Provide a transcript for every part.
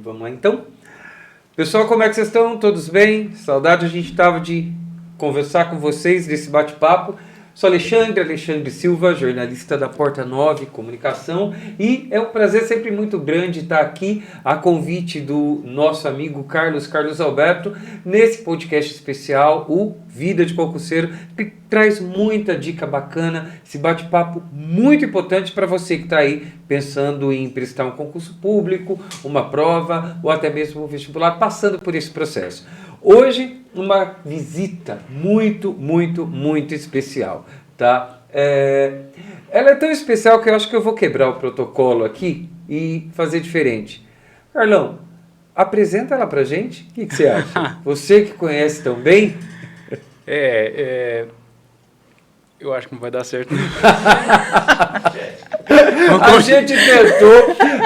Vamos lá então. Pessoal, como é que vocês estão? Todos bem? Saudade a gente estava de conversar com vocês desse bate-papo. Sou Alexandre Silva, jornalista da Porta 9 Comunicação, e é um prazer sempre muito grande estar aqui a convite do nosso amigo Carlos Alberto, nesse podcast especial, o Vida de Concurseiro, que traz muita dica bacana, esse bate-papo muito importante para você que está aí pensando em prestar um concurso público, uma prova ou até mesmo um vestibular, passando por esse processo. Hoje, uma visita muito especial, tá? Ela é tão especial que eu acho que eu vou quebrar o protocolo aqui e fazer diferente. Carlão, apresenta ela pra gente. O que você acha? Você que conhece tão bem. Eu acho que não vai dar certo.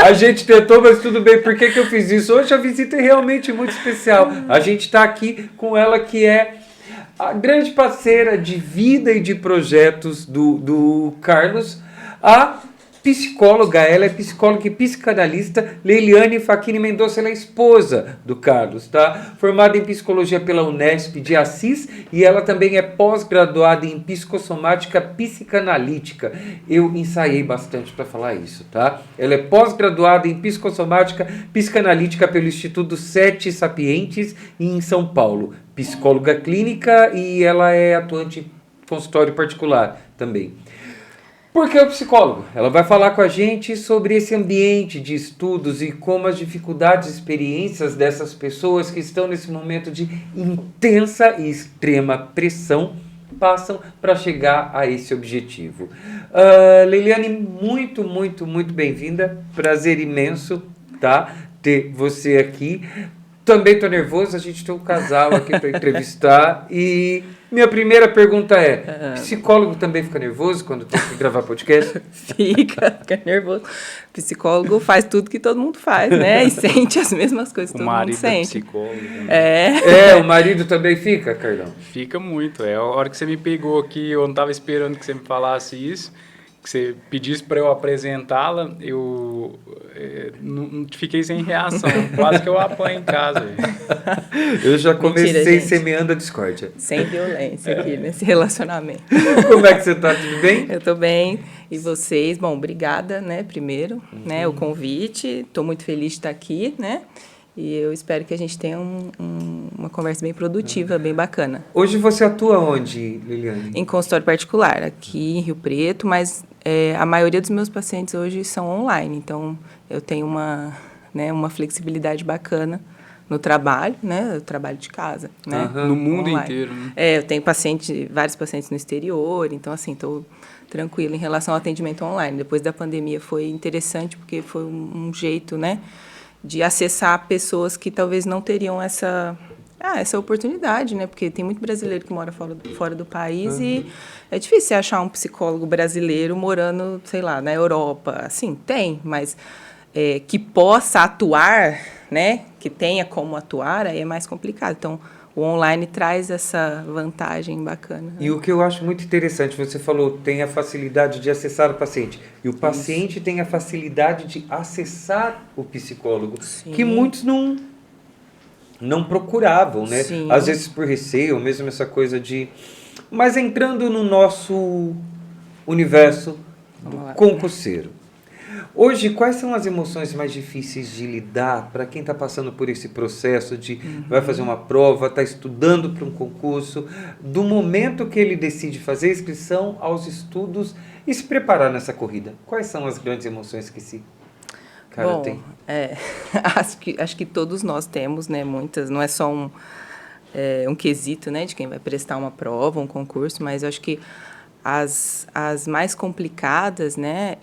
A gente tentou, mas tudo bem. Por que eu fiz isso? Hoje a visita é realmente muito especial. A gente está aqui com ela, que é a grande parceira de vida e de projetos do Carlos, a psicóloga. Ela é psicóloga e psicanalista, Leiliane Facchini Mendonça. Ela é esposa do Carlos, tá? Formada em psicologia pela Unesp de Assis, e ela também é pós-graduada em psicossomática psicanalítica. Eu ensaiei bastante para falar isso, tá? Ela é pós-graduada em psicossomática psicanalítica pelo Instituto Sete Sapientes em São Paulo. Psicóloga clínica, e ela é atuante em consultório particular também. Por que o psicólogo? Ela vai falar com a gente sobre esse ambiente de estudos e como as dificuldades e experiências dessas pessoas que estão nesse momento de intensa e extrema pressão passam para chegar a esse objetivo. Leiliane, muito bem-vinda. Prazer imenso, tá? Ter você aqui. Também estou nervoso, a gente tem um casal aqui para entrevistar. E minha primeira pergunta é, psicólogo também fica nervoso quando tem que gravar podcast? Fica nervoso. Psicólogo faz tudo que todo mundo faz, né? E sente as mesmas coisas que todo mundo sente. O marido é psicólogo. É, o marido também fica, Carlão? Fica muito. A hora que você me pegou aqui, eu não estava esperando que você me falasse isso, que você pedisse para eu apresentá-la, eu não fiquei sem reação. Quase que eu apanho em casa. Eu já comecei semeando a discórdia. Sem violência aqui nesse relacionamento. Como é que você está? Tudo bem? Eu estou bem. E vocês? Bom, obrigada, né, primeiro, né, o convite. Estou muito feliz de estar aqui, né? E eu espero que a gente tenha uma conversa bem produtiva, bem bacana. Hoje você atua onde, Liliane? Em consultório particular, aqui em Rio Preto, mas a maioria dos meus pacientes hoje são online. Então, eu tenho uma flexibilidade bacana no trabalho, né? Eu trabalho de casa, né? No mundo online. Inteiro, né? Eu tenho vários pacientes no exterior, então, assim, estou tranquila em relação ao atendimento online. Depois da pandemia foi interessante, porque foi um jeito, né, de acessar pessoas que talvez não teriam essa oportunidade, né? Porque tem muito brasileiro que mora fora do país e é difícil você achar um psicólogo brasileiro morando, sei lá, na Europa. Assim, tem, mas que possa atuar, né? Que tenha como atuar, aí é mais complicado. Então, o online traz essa vantagem bacana. E o que eu acho muito interessante, você falou, tem a facilidade de acessar o paciente. E o paciente tem a facilidade de acessar o psicólogo. Sim. Que muitos não procuravam, né? Sim. Às vezes por receio, mesmo essa coisa de... Mas entrando no nosso universo do concurseiro. Hoje, quais são as emoções mais difíceis de lidar para quem está passando por esse processo de vai fazer uma prova, está estudando para um concurso, do momento que ele decide fazer a inscrição aos estudos e se preparar nessa corrida? Quais são as grandes emoções que esse cara tem? Acho que todos nós temos, né? Muitas, não é só um quesito, né, de quem vai prestar uma prova, um concurso, mas eu acho que as mais complicadas, né,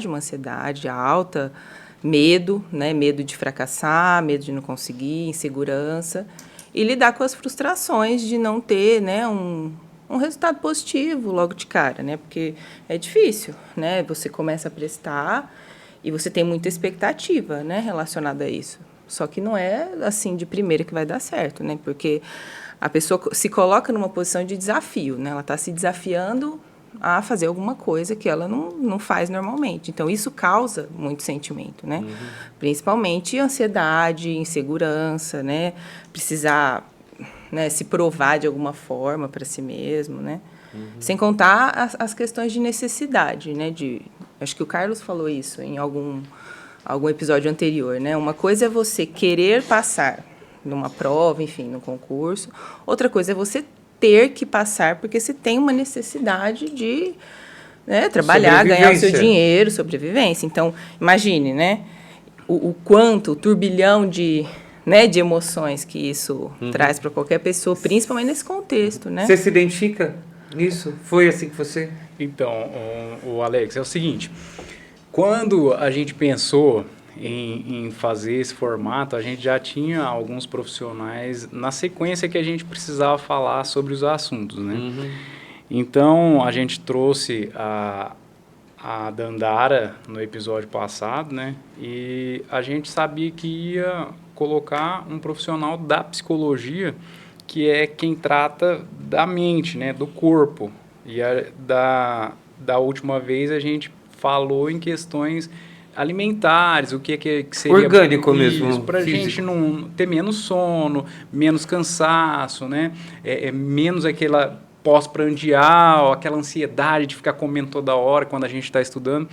uma ansiedade alta, medo, né? Medo de fracassar, medo de não conseguir, insegurança, e lidar com as frustrações de não ter, né, um resultado positivo logo de cara, né? Porque é difícil, né? Você começa a prestar e você tem muita expectativa, né, relacionada a isso. Só que não é assim de primeira que vai dar certo, né? Porque a pessoa se coloca numa posição de desafio, né? Ela está se desafiando, a fazer alguma coisa que ela não faz normalmente. Então, isso causa muito sentimento, né? Principalmente ansiedade, insegurança, né? Precisar, né, se provar de alguma forma para si mesmo, né? Sem contar as questões de necessidade, né? Acho que o Carlos falou isso em algum episódio anterior, né? Uma coisa é você querer passar numa prova, enfim, num concurso. Outra coisa é você ter que passar porque você tem uma necessidade de, né, trabalhar, ganhar o seu dinheiro, sobrevivência. Então, imagine, né, o quanto, o turbilhão de emoções que isso traz para qualquer pessoa, principalmente nesse contexto, né? Você se identifica nisso? Foi assim que você... Então, o Alex, é o seguinte, quando a gente pensou em fazer esse formato, a gente já tinha alguns profissionais na sequência que a gente precisava falar sobre os assuntos, né? Então, a gente trouxe a Dandara no episódio passado, né? E a gente sabia que ia colocar um profissional da psicologia, que é quem trata da mente, né? Do corpo. E da última vez a gente falou em questões alimentares, o que seria... Orgânico mesmo. Para a gente não ter menos sono, menos cansaço, né? Menos aquela pós-prandial, aquela ansiedade de ficar comendo toda hora quando a gente está estudando.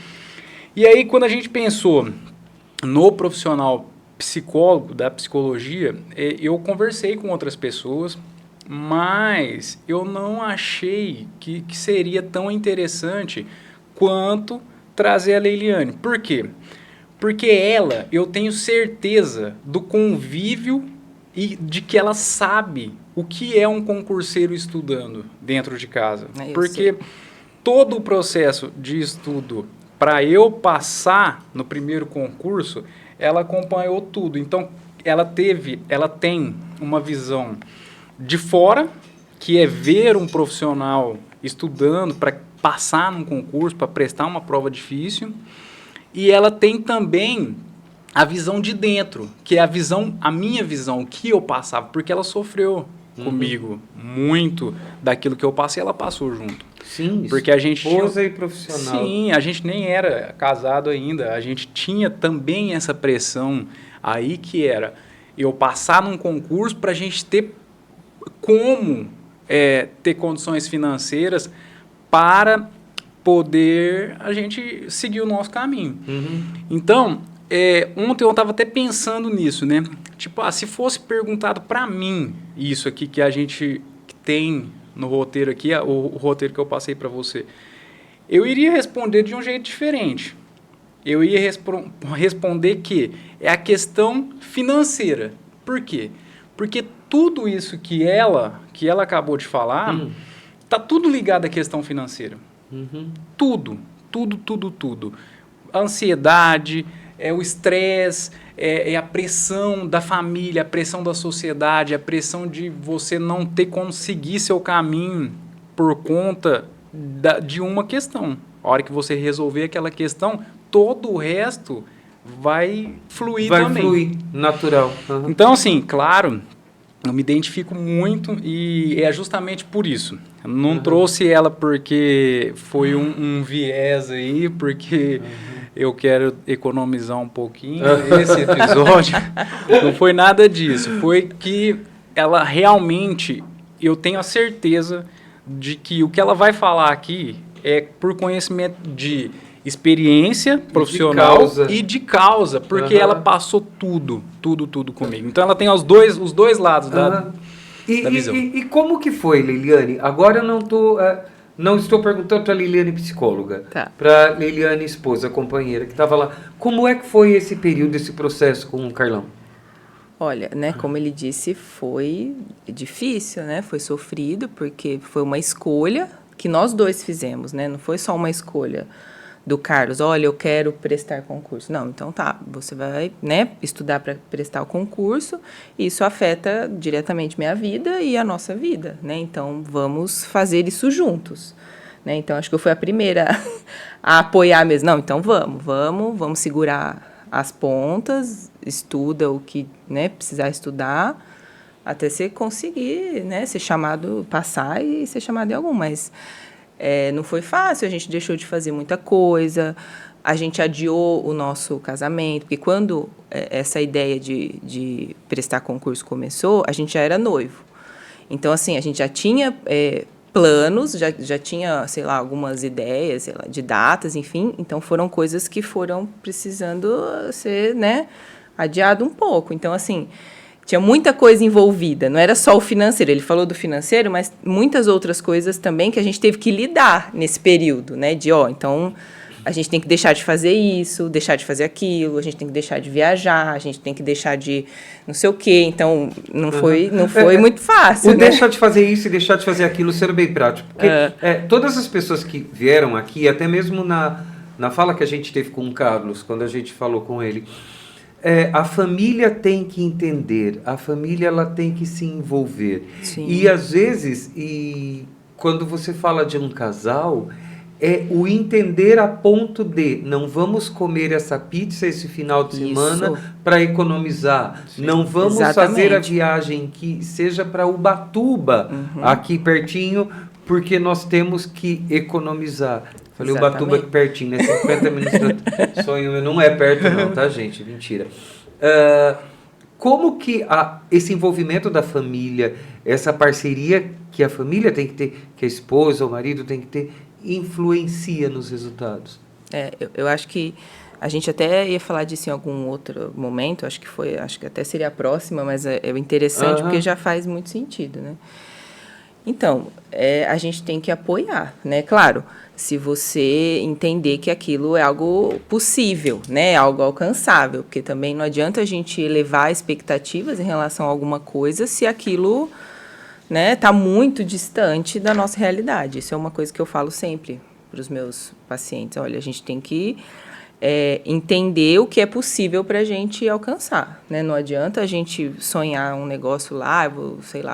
E aí, quando a gente pensou no profissional psicólogo da psicologia, eu conversei com outras pessoas, mas eu não achei que seria tão interessante quanto trazer a Leiliane. Por quê? Porque ela, eu tenho certeza do convívio e de que ela sabe o que é um concurseiro estudando dentro de casa. Porque todo o processo de estudo, para eu passar no primeiro concurso, ela acompanhou tudo. Então, ela tem uma visão de fora, que é ver um profissional estudando para passar num concurso, para prestar uma prova difícil, e ela tem também a visão de dentro, que é a minha visão, o que eu passava, porque ela sofreu comigo muito daquilo que eu passei, ela passou junto. Sim, porque a gente esposa e profissional. Sim, a gente nem era casado ainda, a gente tinha também essa pressão aí que era eu passar num concurso para a gente ter como ter condições financeiras para poder a gente seguir o nosso caminho. Então, ontem eu estava até pensando nisso, né? Tipo, se fosse perguntado para mim isso aqui que a gente tem no roteiro aqui, o roteiro que eu passei para você, eu iria responder de um jeito diferente. Eu ia responder que é a questão financeira. Por quê? Porque tudo isso que ela acabou de falar, tá tudo ligado à questão financeira. Tudo. A ansiedade, o estresse, a pressão da família, a pressão da sociedade, a pressão de você não ter como seguir seu caminho por conta de uma questão. A hora que você resolver aquela questão, todo o resto vai fluir também. Vai fluir, natural. Então, assim, claro, eu me identifico muito e é justamente por isso. Eu não trouxe ela porque foi um viés aí, porque eu quero economizar um pouquinho esse episódio. Não foi nada disso. Foi que ela realmente, eu tenho a certeza de que o que ela vai falar aqui é por conhecimento de experiência profissional e de causa, porque ela passou tudo comigo. Então ela tem os dois lados da visão. E como que foi, Leiliane? Agora eu não estou perguntando para a Leiliane psicóloga, para a Leiliane esposa, companheira, que estava lá. Como é que foi esse período, esse processo com o Carlão? Olha, né, como ele disse, foi difícil, né? Foi sofrido, porque foi uma escolha que nós dois fizemos, né? Não foi só uma escolha do Carlos, olha, eu quero prestar concurso. Não, então você vai, né, estudar para prestar o concurso, e isso afeta diretamente minha vida e a nossa vida, né? Então, vamos fazer isso juntos, né? Então, acho que eu fui a primeira a apoiar mesmo. Não, então vamos segurar as pontas, estuda o que, né, precisar estudar, até você conseguir, né, ser chamado, passar e ser chamado em algum, mas não foi fácil, a gente deixou de fazer muita coisa, a gente adiou o nosso casamento, porque quando essa ideia de prestar concurso começou, a gente já era noivo. Então, assim, a gente já tinha planos, já tinha, sei lá, algumas ideias, sei lá, de datas, enfim. Então, foram coisas que foram precisando ser, né, adiado um pouco. Então, assim, tinha muita coisa envolvida, não era só o financeiro. Ele falou do financeiro, mas muitas outras coisas também que a gente teve que lidar nesse período, né, então a gente tem que deixar de fazer isso, deixar de fazer aquilo, a gente tem que deixar de viajar, a gente tem que deixar de não sei o quê. Então, não foi muito fácil, O né? deixar de fazer isso e deixar de fazer aquilo, ser bem prático. Porque todas as pessoas que vieram aqui, até mesmo na fala que a gente teve com o Carlos, quando a gente falou com ele, a família tem que entender, a família ela tem que se envolver. Sim. E às vezes, quando você fala de um casal, é o entender a ponto de não vamos comer essa pizza esse final de semana para economizar. Sim. Não vamos fazer a viagem que seja para Ubatuba, aqui pertinho, porque nós temos que economizar. Falei Ubatuba aqui pertinho, né? 50 minutos de sonho, não é perto não, tá, gente? Mentira. Como que esse envolvimento da família, essa parceria que a família tem que ter, que a esposa, o marido tem que ter, influencia nos resultados? Eu acho que a gente até ia falar disso em algum outro momento, acho que até seria a próxima, mas é interessante porque já faz muito sentido, né? Então, a gente tem que apoiar, né? Claro, se você entender que aquilo é algo possível, né? Algo alcançável, porque também não adianta a gente elevar expectativas em relação a alguma coisa se aquilo, né, tá muito distante da nossa realidade. Isso é uma coisa que eu falo sempre para os meus pacientes. Olha, a gente tem que entender o que é possível para a gente alcançar, né? Não adianta a gente sonhar um negócio lá,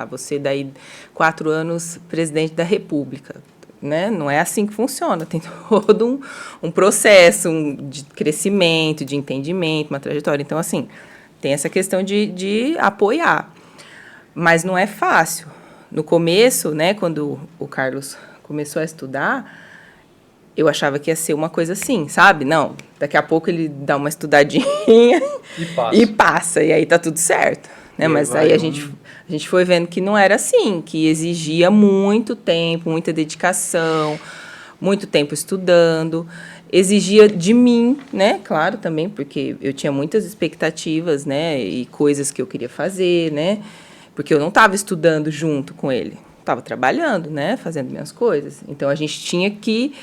você daí 4 anos presidente da República, né? Não é assim que funciona. Tem todo um processo de crescimento, de entendimento, uma trajetória. Então, assim, tem essa questão de apoiar. Mas não é fácil. No começo, né, quando o Carlos começou a estudar, eu achava que ia ser uma coisa assim, sabe? Não, daqui a pouco ele dá uma estudadinha e passa, e aí tá tudo certo, né? Mas aí a gente foi vendo que não era assim, que exigia muito tempo, muita dedicação, muito tempo estudando, exigia de mim, né? Claro, também, porque eu tinha muitas expectativas, né? E coisas que eu queria fazer, né? Porque eu não estava estudando junto com ele, estava trabalhando, né? Fazendo minhas coisas. Então, a gente tinha que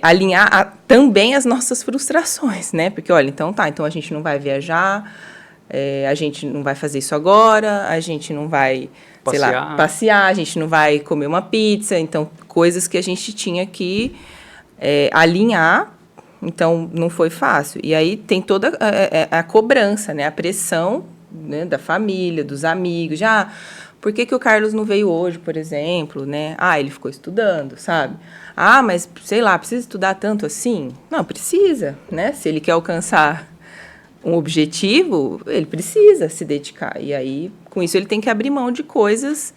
alinhar também as nossas frustrações, né? Porque, olha, então a gente não vai viajar, a gente não vai fazer isso agora, a gente não vai, passear, a gente não vai comer uma pizza. Então, coisas que a gente tinha que alinhar. Então, não foi fácil. E aí tem toda a cobrança, né? A pressão, né, da família, dos amigos. Por que o Carlos não veio hoje, por exemplo, né? Ele ficou estudando, sabe? Mas, sei lá, precisa estudar tanto assim? Não, precisa, né? Se ele quer alcançar um objetivo, ele precisa se dedicar. E aí, com isso, ele tem que abrir mão de coisas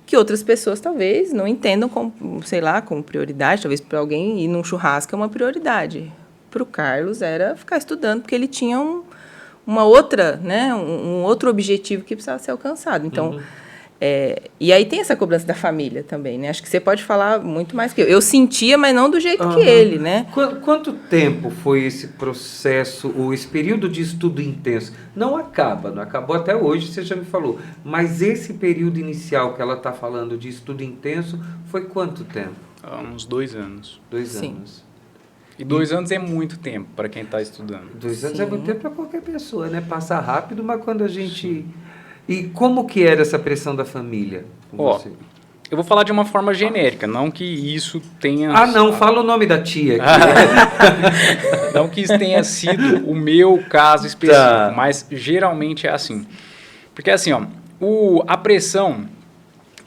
que outras pessoas talvez não entendam como, sei lá, como prioridade. Talvez para alguém ir num churrasco é uma prioridade. Para o Carlos era ficar estudando, porque ele tinha uma outra, né, um outro objetivo que precisava ser alcançado. Então, e aí tem essa cobrança da família também, né? Acho que você pode falar muito mais que eu. Eu sentia, mas não do jeito que ele, né? Quanto tempo foi esse processo, ou esse período de estudo intenso? Não acabou até hoje, você já me falou. Mas esse período inicial que ela está falando de estudo intenso, foi quanto tempo? Uns 2 anos. 2 anos. E 2 anos é muito tempo para quem está estudando. 2 anos é muito tempo para qualquer pessoa, né? Passa rápido, mas quando a gente... E como que era essa pressão da família com você? Eu vou falar de uma forma genérica, não que isso tenha... não, fala o nome da tia aqui. Não que isso tenha sido o meu caso específico, mas geralmente é assim. Porque assim, a pressão,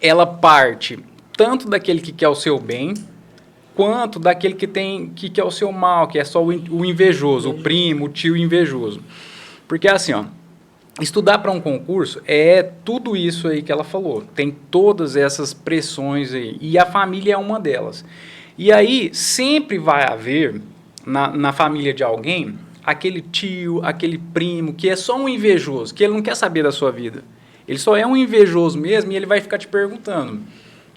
ela parte tanto daquele que quer o seu bem, quanto daquele que quer o seu mal, que é só o invejoso, o primo, o tio invejoso. Porque assim, estudar para um concurso é tudo isso aí que ela falou. Tem todas essas pressões aí. E a família é uma delas. E aí, sempre vai haver, na família de alguém, aquele tio, aquele primo, que é só um invejoso, que ele não quer saber da sua vida. Ele só é um invejoso mesmo e ele vai ficar te perguntando.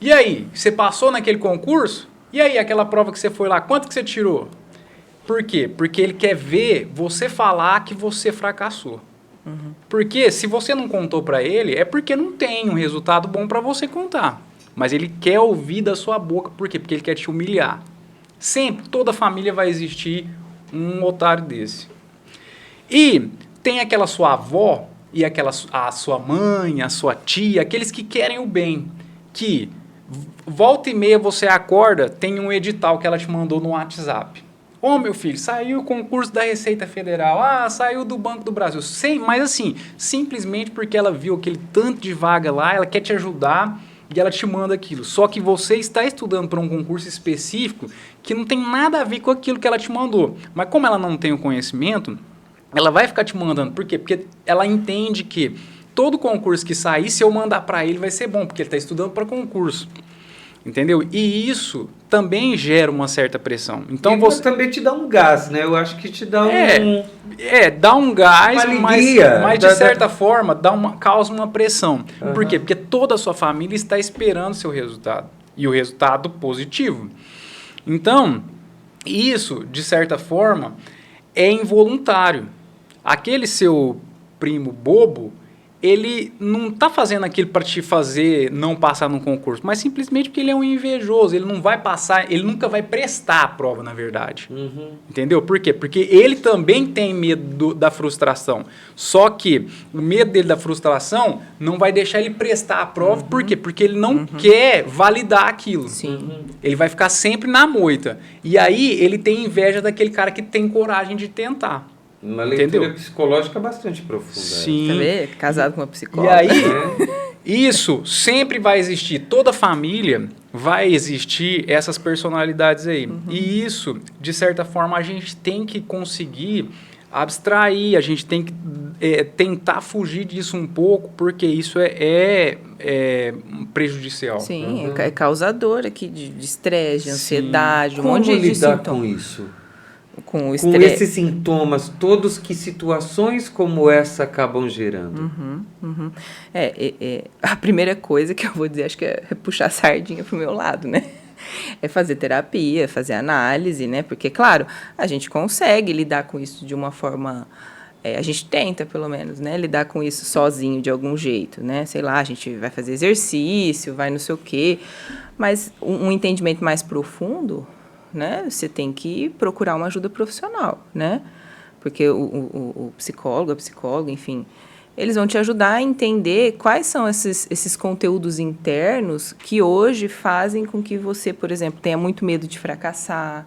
E aí, você passou naquele concurso? E aí, aquela prova que você foi lá, quanto que você tirou? Por quê? Porque ele quer ver você falar que você fracassou. Porque se você não contou para ele, é porque não tem um resultado bom para você contar. Mas ele quer ouvir da sua boca. Por quê? Porque ele quer te humilhar. Sempre, toda família vai existir um otário desse. E tem aquela sua avó e a sua mãe, a sua tia, aqueles que querem o bem, que volta e meia você acorda, tem um edital que ela te mandou no WhatsApp. Ô, meu filho, saiu o concurso da Receita Federal, saiu do Banco do Brasil. Mas assim, simplesmente porque ela viu aquele tanto de vaga lá, ela quer te ajudar e ela te manda aquilo. Só que você está estudando para um concurso específico que não tem nada a ver com aquilo que ela te mandou. Mas como ela não tem o conhecimento, ela vai ficar te mandando. Por quê? Porque ela entende que todo concurso que sair, se eu mandar para ele, vai ser bom, porque ele está estudando para concurso. Entendeu? E isso também gera uma certa pressão. Então e você também te dá um gás, né? Eu acho que te dá dá um gás, mas de certa forma causa uma pressão. Uhum. Por quê? Porque toda a sua família está esperando seu resultado. E o resultado positivo. Então, isso, de certa forma, é involuntário. Aquele seu primo bobo, ele não está fazendo aquilo para te fazer não passar no concurso, mas simplesmente porque ele é um invejoso, ele não vai passar, ele nunca vai prestar a prova, na verdade. Entendeu? Por quê? Porque ele também tem medo da frustração. Só que o medo dele da frustração não vai deixar ele prestar a prova, por quê? Porque ele não quer validar aquilo. Sim. Ele vai ficar sempre na moita. E aí ele tem inveja daquele cara que tem coragem de tentar. Uma leitura psicológica bastante profunda. Sim. Tá vendo? Casado com uma psicóloga. E aí, isso sempre vai existir. Toda família vai existir essas personalidades aí. E isso, de certa forma, a gente tem que conseguir abstrair, a gente tem que tentar fugir disso um pouco, porque isso é prejudicial. Sim, é causador aqui de estresse, de ansiedade, um monte de lidar sintomas. com isso? Com esses sintomas todos, que situações como essa acabam gerando? A primeira coisa que eu vou dizer, acho que é puxar a sardinha pro meu lado, né? É fazer terapia, fazer análise, né? Porque, claro, a gente consegue lidar com isso de uma forma... a gente tenta, pelo menos, né? Lidar com isso sozinho, de algum jeito, né? Sei lá, a gente vai fazer exercício, vai não sei o quê. Mas um entendimento mais profundo... né? Você tem que procurar uma ajuda profissional, né? Porque o psicólogo, a psicóloga, enfim, eles vão te ajudar a entender quais são esses conteúdos internos que hoje fazem com que você, por exemplo, tenha muito medo de fracassar,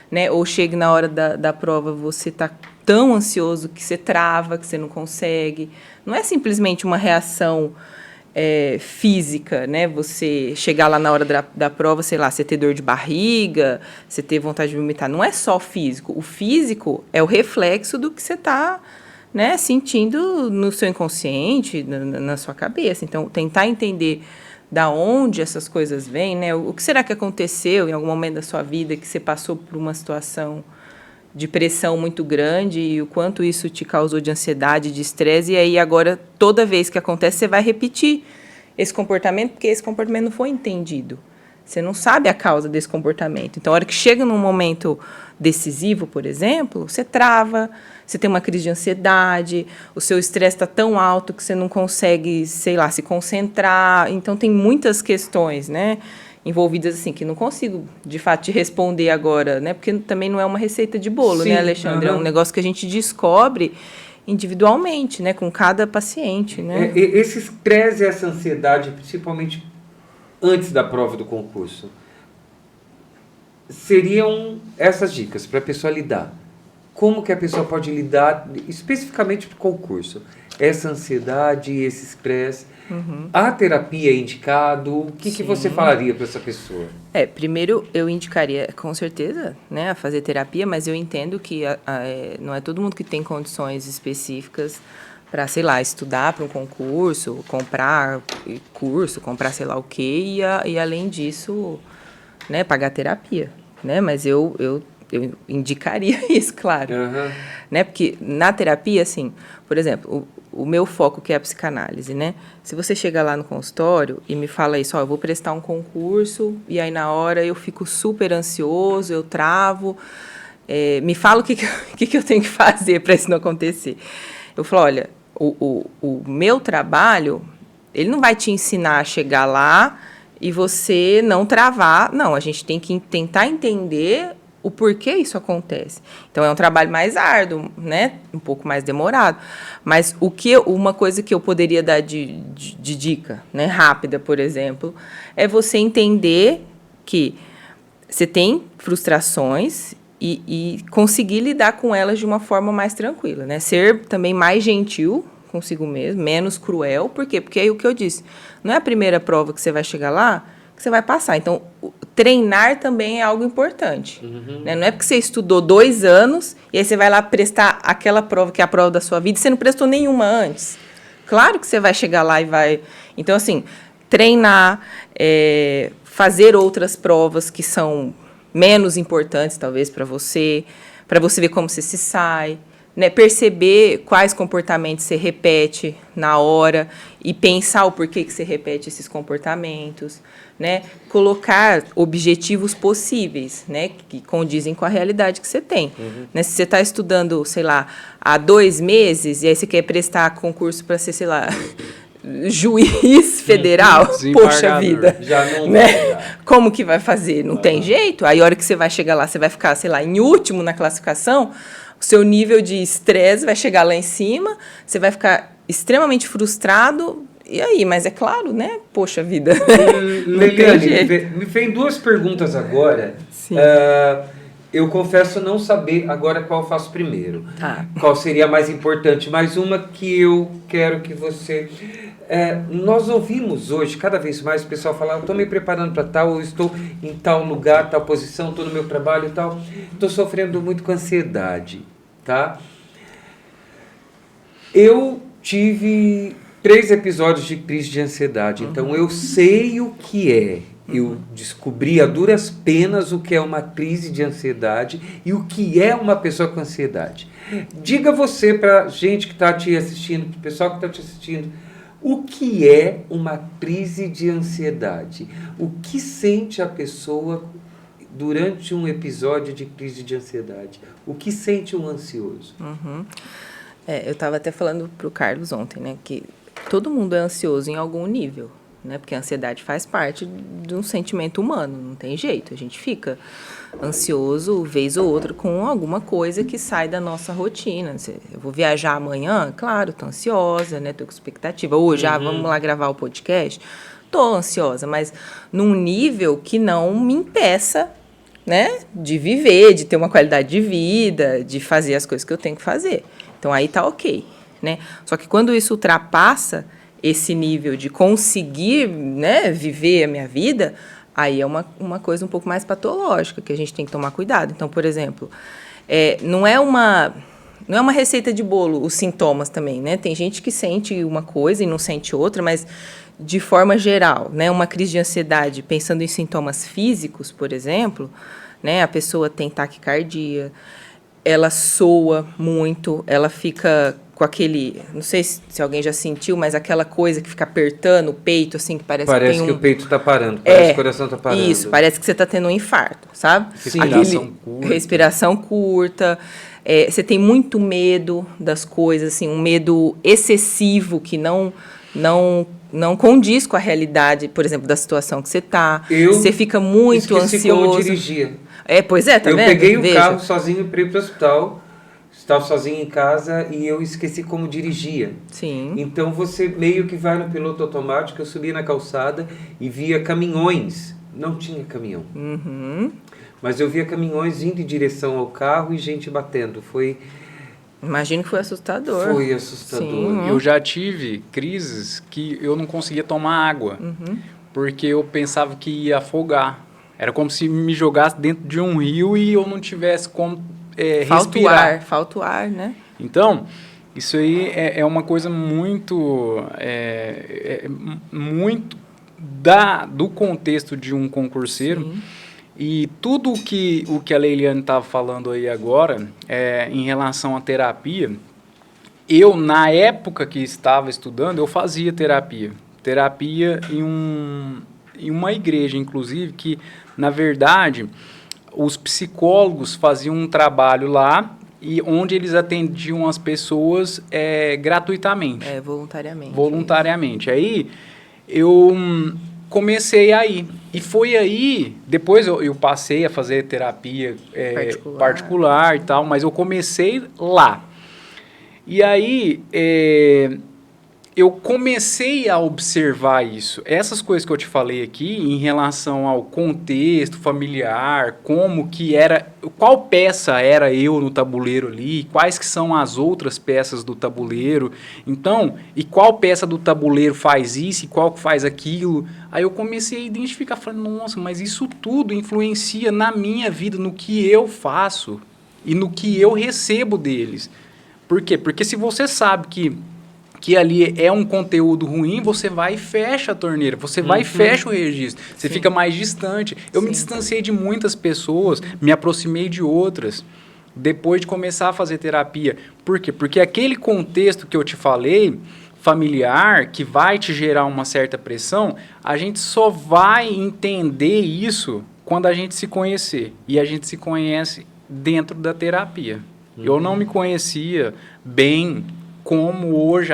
né? Ou chegue na hora da prova, você está tão ansioso que você trava, que você não consegue. Não é simplesmente uma reação... física, né? Você chegar lá na hora da prova, sei lá, você ter dor de barriga, você ter vontade de vomitar. Não é só físico. O físico é o reflexo do que você está, né, sentindo no seu inconsciente, na sua cabeça. Então, tentar entender da onde essas coisas vêm, né? O que será que aconteceu em algum momento da sua vida que você passou por uma situação de pressão muito grande e o quanto isso te causou de ansiedade, de estresse, e aí agora, toda vez que acontece, você vai repetir esse comportamento, porque esse comportamento não foi entendido. Você não sabe a causa desse comportamento. Então, a hora que chega num momento decisivo, por exemplo, você trava, você tem uma crise de ansiedade, o seu estresse está tão alto que você não consegue, sei lá, se concentrar. Então, tem muitas questões, né, envolvidas, assim, que não consigo, de fato, te responder agora, né? Porque também não é uma receita de bolo, sim, né, Alexandre? É um negócio que a gente descobre individualmente, né? Com cada paciente, né? Esse estresse e essa ansiedade, principalmente antes da prova do concurso, seriam essas dicas para a pessoa lidar. Como que a pessoa pode lidar, especificamente para o concurso? Essa ansiedade, esse estresse... A terapia é indicado? O que você falaria para essa pessoa? Primeiro, eu indicaria, com certeza, né, a fazer terapia, mas eu entendo que não é todo mundo que tem condições específicas para, sei lá, estudar para um concurso, comprar curso, comprar sei lá o quê, e além disso, né? Pagar terapia, né? Mas eu indicaria isso, claro. Né? Porque na terapia, assim, por exemplo, o meu foco que é a psicanálise, né? Se você chega lá no consultório e me fala isso, eu vou prestar um concurso e aí na hora eu fico super ansioso, eu travo, me fala o que eu tenho que fazer para isso não acontecer. Eu falo, olha, o meu trabalho, ele não vai te ensinar a chegar lá e você não travar. Não, a gente tem que tentar entender o porquê isso acontece. Então, é um trabalho mais árduo, né? Um pouco mais demorado. Mas uma coisa que eu poderia dar de dica, né? Rápida, por exemplo, é você entender que você tem frustrações e conseguir lidar com elas de uma forma mais tranquila, né? Ser também mais gentil consigo mesmo, menos cruel. Por quê? Porque é o que eu disse. Não é a primeira prova que você vai chegar lá que você vai passar. Então, treinar também é algo importante. Né? Não é porque você estudou 2 anos e aí você vai lá prestar aquela prova que é a prova da sua vida e você não prestou nenhuma antes. Claro que você vai chegar lá e vai... Então, assim, treinar, fazer outras provas que são menos importantes, talvez, para você ver como você se sai, né? Perceber quais comportamentos você repete na hora e pensar o porquê que você repete esses comportamentos, né? Colocar objetivos possíveis, né? Que condizem com a realidade que você tem. Né? Se você está estudando, sei lá, há 2 meses e aí você quer prestar concurso para ser, sei lá... juiz federal, poxa vida, já não né? Como que vai fazer? Não tem jeito. Aí a hora que você vai chegar lá, você vai ficar, sei lá, em último na classificação, o seu nível de estresse vai chegar lá em cima, você vai ficar extremamente frustrado. E aí? Mas é claro, né? Poxa vida. Leliane, me vem 2 perguntas agora. Sim. Eu confesso não saber agora qual eu faço primeiro. Tá. Qual seria mais importante, mas uma que eu quero que você... nós ouvimos hoje, cada vez mais, o pessoal falar, estou me preparando para tal, eu estou em tal lugar, tal posição, estou no meu trabalho e tal, estou sofrendo muito com ansiedade, tá? Eu tive 3 episódios de crise de ansiedade, então eu sei o que é. Eu descobri a duras penas o que é uma crise de ansiedade e o que é uma pessoa com ansiedade. Diga você para gente que está te assistindo, para o pessoal que está te assistindo, o que é uma crise de ansiedade? O que sente a pessoa durante um episódio de crise de ansiedade? O que sente um ansioso? Eu estava até falando para o Carlos ontem, né, que todo mundo é ansioso em algum nível. Né? Porque a ansiedade faz parte de um sentimento humano, não tem jeito. A gente fica ansioso, vez ou outra, com alguma coisa que sai da nossa rotina. Eu vou viajar amanhã? Claro, estou ansiosa, né? Estou com expectativa. Ou já vamos lá gravar o podcast? Estou ansiosa, mas num nível que não me impeça, né? De viver, de ter uma qualidade de vida, de fazer as coisas que eu tenho que fazer. Então, aí tá ok, né? Só que quando isso ultrapassa esse nível de conseguir, né, viver a minha vida, aí é uma coisa um pouco mais patológica, que a gente tem que tomar cuidado. Então, por exemplo, não é uma receita de bolo os sintomas também, né? Tem gente que sente uma coisa e não sente outra, mas de forma geral, né, uma crise de ansiedade, pensando em sintomas físicos, por exemplo, né, a pessoa tem taquicardia, ela soa muito, ela fica com aquele, não sei se alguém já sentiu, mas aquela coisa que fica apertando o peito, assim, que parece que tem que o peito está parando, parece que o coração está parando. Isso, parece que você está tendo um infarto, sabe? Respiração curta. Você tem muito medo das coisas, assim, um medo excessivo que não condiz com a realidade, por exemplo, da situação que você está. Você fica muito ansioso. Como dirigia. Pois é, tá vendo? Eu peguei o carro sozinho para ir para o hospital. Estava sozinho em casa e eu esqueci como dirigia. Sim. Então você meio que vai no piloto automático. Eu subia na calçada e via caminhões. Não tinha caminhão. Mas eu via caminhões indo em direção ao carro e gente batendo. Imagino que foi assustador. Foi assustador. Sim. Eu já tive crises que eu não conseguia tomar água. Porque eu pensava que ia afogar. Era como se me jogasse dentro de um rio e eu não tivesse como... respirar. Falta o ar, né? Então, isso aí é uma coisa muito muito do contexto de um concurseiro. Sim. E tudo o que a Leiliane estava falando aí agora, em relação à terapia, eu, na época que estava estudando, eu fazia terapia. Terapia em uma igreja, inclusive, que, na verdade, os psicólogos faziam um trabalho lá e onde eles atendiam as pessoas gratuitamente. Voluntariamente. Voluntariamente. Aí, eu comecei aí. E foi aí, depois eu passei a fazer terapia particular e tal, mas eu comecei lá. E aí, eu comecei a observar isso. Essas coisas que eu te falei aqui, em relação ao contexto familiar, como que era, qual peça era eu no tabuleiro ali, quais que são as outras peças do tabuleiro, então, e qual peça do tabuleiro faz isso e qual que faz aquilo. Aí eu comecei a identificar, falando, nossa, mas isso tudo influencia na minha vida, no que eu faço e no que eu recebo deles. Por quê? Porque se você sabe que ali é um conteúdo ruim, você vai e fecha a torneira, você vai e fecha o registro, você fica mais distante. Eu me distanciei de muitas pessoas, me aproximei de outras, depois de começar a fazer terapia. Por quê? Porque aquele contexto que eu te falei, familiar, que vai te gerar uma certa pressão, a gente só vai entender isso quando a gente se conhecer. E a gente se conhece dentro da terapia. Eu não me conhecia bem como hoje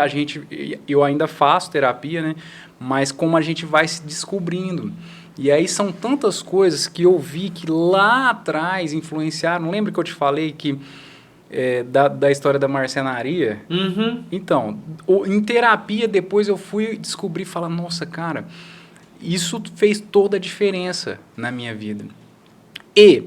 eu ainda faço terapia, né? Mas como a gente vai se descobrindo. E aí são tantas coisas que eu vi que lá atrás influenciaram. Lembra que eu te falei que da história da marcenaria? Uhum. Então, em terapia depois eu fui descobrir e falar, nossa, cara, isso fez toda a diferença na minha vida. E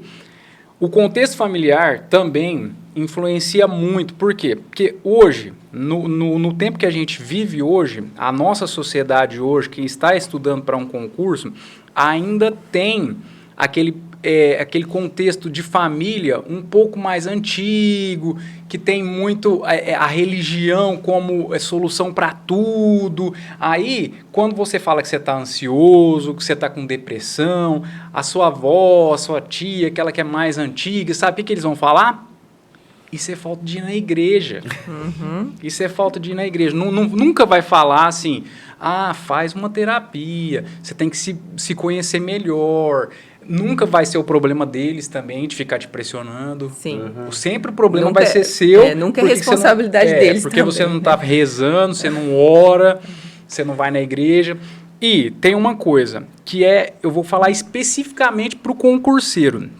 o contexto familiar também influencia muito. Por quê? Porque hoje, no tempo que a gente vive hoje, a nossa sociedade hoje, que está estudando para um concurso, ainda tem aquele contexto de família um pouco mais antigo, que tem muito a religião como solução para tudo. Aí, quando você fala que você está ansioso, que você está com depressão, a sua avó, a sua tia, aquela que é mais antiga, sabe o que eles vão falar? Isso é falta de ir na igreja. Isso é falta de ir na igreja. Nunca vai falar assim, faz uma terapia, você tem que se conhecer melhor. Nunca vai ser o problema deles também, de ficar te pressionando. Sim. Sempre o problema vai ser seu. Nunca é responsabilidade deles porque também, você não está rezando, você não ora, você não vai na igreja. E tem uma coisa, que eu vou falar especificamente para o concurseiro.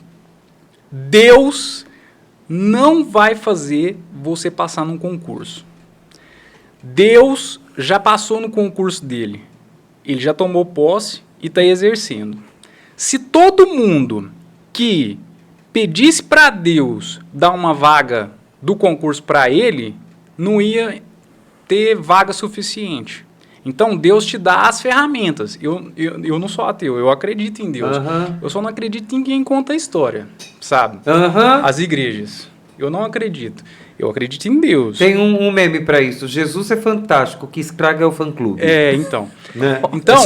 Deus não vai fazer você passar num concurso. Deus já passou no concurso dele. Ele já tomou posse e está exercendo. Se todo mundo que pedisse para Deus dar uma vaga do concurso para ele, não ia ter vaga suficiente. Então, Deus te dá as ferramentas. Eu não sou ateu, eu acredito em Deus. Eu só não acredito em quem conta a história, sabe? As igrejas. Eu não acredito. Eu acredito em Deus. Tem um meme para isso. Jesus é fantástico, que estraga é o fã-clube. Então. Né? Então,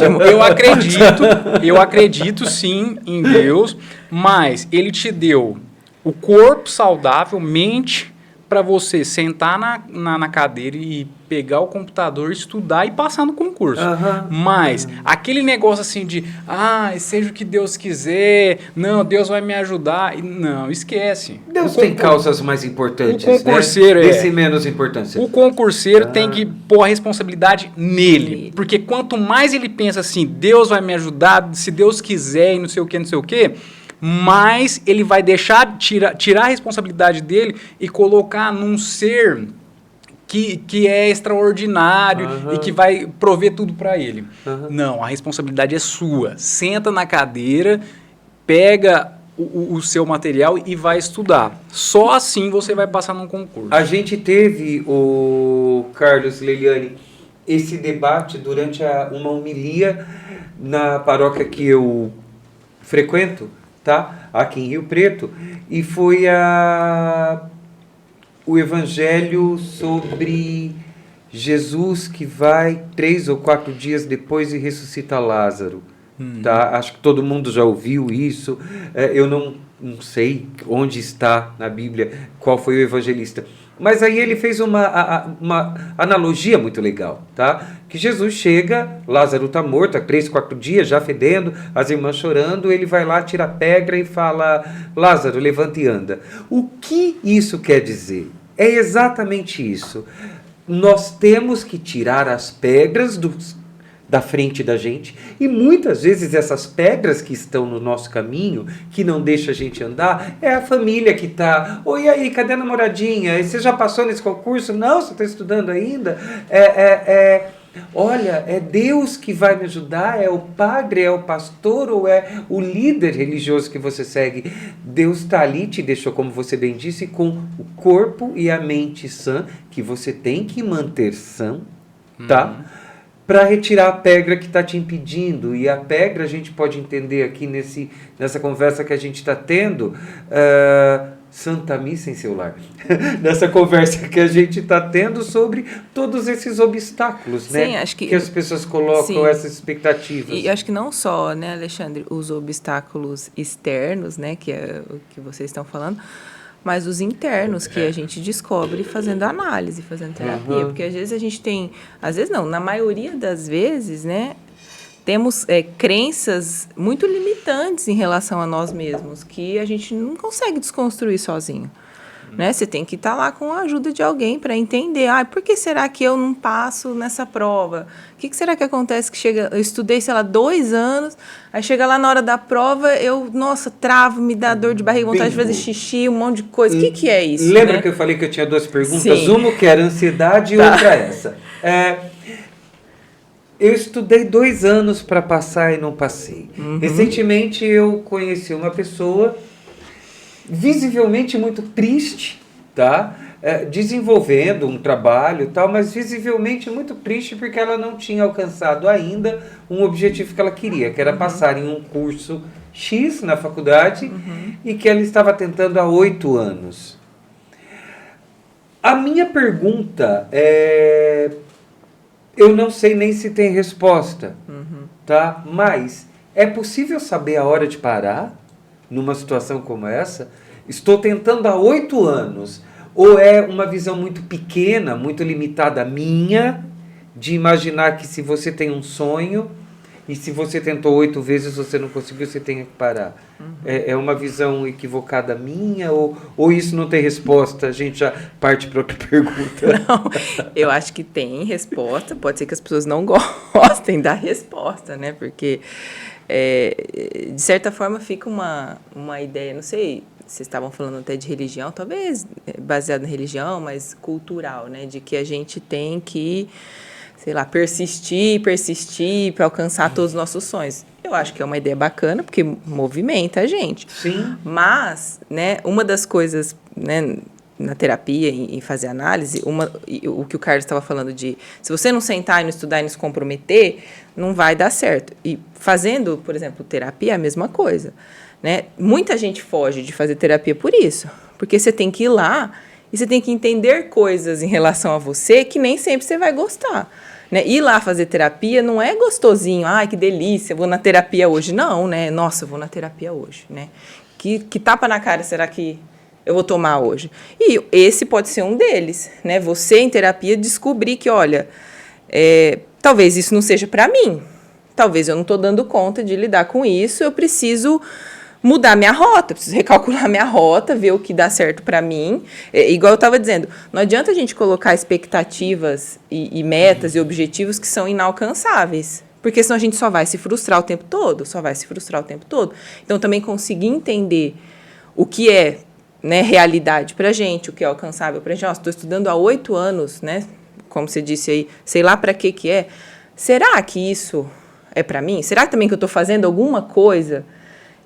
eu acredito sim em Deus, mas Ele te deu o corpo saudável, mente, para você sentar na cadeira e pegar o computador, estudar e passar no concurso. Mas aquele negócio assim de, seja o que Deus quiser, não, Deus vai me ajudar. Não, esquece. Deus tem causas mais importantes, o concurseiro, né? Esse menos importância. O concurseiro tem que pôr a responsabilidade nele. Porque quanto mais ele pensa assim, Deus vai me ajudar, se Deus quiser e não sei o que, mas ele vai tirar a responsabilidade dele e colocar num ser que é extraordinário e que vai prover tudo para ele. Não, a responsabilidade é sua. Senta na cadeira, pega o seu material e vai estudar. Só assim você vai passar num concurso. A gente teve, o Carlos, Leiliane, esse debate durante uma homilia na paróquia que eu frequento, tá? Aqui em Rio Preto, e foi o evangelho sobre Jesus que vai 3 ou 4 dias depois e ressuscita Lázaro, Tá? Acho que todo mundo já ouviu isso. Eu não sei onde está na Bíblia qual foi o evangelista. Mas aí ele fez uma analogia muito legal, tá? Que Jesus chega, Lázaro está morto há 3, 4 dias, já fedendo, as irmãs chorando, ele vai lá, tira a pedra e fala, Lázaro, levanta e anda. O que isso quer dizer? É exatamente isso. Nós temos que tirar as pedras da frente da gente, e muitas vezes essas pedras que estão no nosso caminho, que não deixa a gente andar, é a família que está, oi aí, cadê a namoradinha? Você já passou nesse concurso? Não, você está estudando ainda? Olha, é Deus que vai me ajudar, é o padre, é o pastor, ou é o líder religioso que você segue. Deus está ali, te deixou, como você bem disse, com o corpo e a mente sã, que você tem que manter sã, tá? Para retirar a pedra que está te impedindo. E a pedra a gente pode entender aqui nessa conversa que a gente está tendo, Santa Missa em seu lar, nessa conversa que a gente está tendo sobre todos esses obstáculos, Sim, né? acho que as pessoas colocam, sim, essas expectativas. E acho que não só, né, Alexandre, os obstáculos externos, né, que é o que vocês estão falando, mas os internos que a gente descobre fazendo análise, fazendo terapia. Porque às vezes a gente tem... Às vezes não, na maioria das vezes, né? Temos crenças muito limitantes em relação a nós mesmos, que a gente não consegue desconstruir sozinho. Né? Você tem que estar lá com a ajuda de alguém para entender. Por que será que eu não passo nessa prova? O que será que acontece que eu estudei, sei lá, 2 anos, aí chega lá na hora da prova, travo, me dá dor de barriga, vontade de fazer xixi, um monte de coisa. O que é isso? Lembra, né? que eu falei que eu tinha 2 perguntas? Sim. Uma que era ansiedade e outra essa. Eu estudei 2 anos para passar e não passei. Recentemente eu conheci uma pessoa visivelmente muito triste, tá? Desenvolvendo um trabalho e tal, mas visivelmente muito triste porque ela não tinha alcançado ainda um objetivo que ela queria, que era passar em um curso X na faculdade e que ela estava tentando há 8 anos. A minha pergunta eu não sei nem se tem resposta, tá? Mas é possível saber a hora de parar numa situação como essa? Estou tentando há 8 anos. Ou é uma visão muito pequena, muito limitada minha, de imaginar que se você tem um sonho e se você tentou 8 vezes você não conseguiu, você tem que parar. É uma visão equivocada minha ou isso não tem resposta? A gente já parte para outra pergunta. Não, eu acho que tem resposta. Pode ser que as pessoas não gostem da resposta, né? Porque, de certa forma, fica uma ideia, não sei... Vocês estavam falando até de religião, talvez baseado na religião, mas cultural, né? De que a gente tem que, sei lá, persistir para alcançar todos os nossos sonhos. Eu acho que é uma ideia bacana, porque movimenta a gente. Sim. Mas, né, uma das coisas, né, na terapia, em fazer análise, o que o Carlos estava falando de... Se você não sentar e não estudar e não se comprometer, não vai dar certo. E fazendo, por exemplo, terapia é a mesma coisa. Né? Muita gente foge de fazer terapia por isso, porque você tem que ir lá e você tem que entender coisas em relação a você que nem sempre você vai gostar. Né? Ir lá fazer terapia não é gostosinho, que delícia, vou na terapia hoje. Não, né? Nossa, eu vou na terapia hoje. Né? Que tapa na cara será que eu vou tomar hoje? E esse pode ser um deles. Né? Você, em terapia, descobrir que, olha, talvez isso não seja para mim. Talvez eu não estou dando conta de lidar com isso, eu preciso mudar minha rota, preciso recalcular minha rota, ver o que dá certo para mim. Igual eu estava dizendo, não adianta a gente colocar expectativas e metas e objetivos que são inalcançáveis, porque senão a gente só vai se frustrar o tempo todo, Então, também conseguir entender o que é, né, realidade para a gente, o que é alcançável para a gente. Estou estudando há 8 anos, né, como você disse aí, sei lá para que é. Será que isso é para mim? Será que também que eu estou fazendo alguma coisa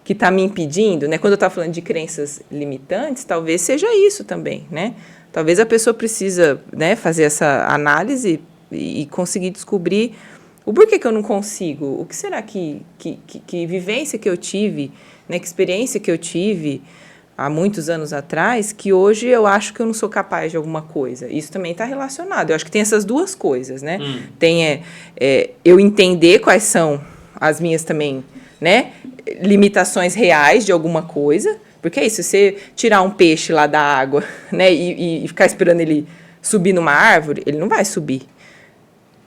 que está me impedindo, né? Quando eu estava falando de crenças limitantes, talvez seja isso também, né? Talvez a pessoa precisa, né, fazer essa análise e conseguir descobrir o porquê que eu não consigo, o que será que vivência que eu tive, né, que experiência que eu tive há muitos anos atrás, que hoje eu acho que eu não sou capaz de alguma coisa. Isso também está relacionado. Eu acho que tem essas duas coisas, né? Tem eu entender quais são as minhas também, né, limitações reais de alguma coisa, porque é isso, se você tirar um peixe lá da água, né, e ficar esperando ele subir numa árvore, ele não vai subir.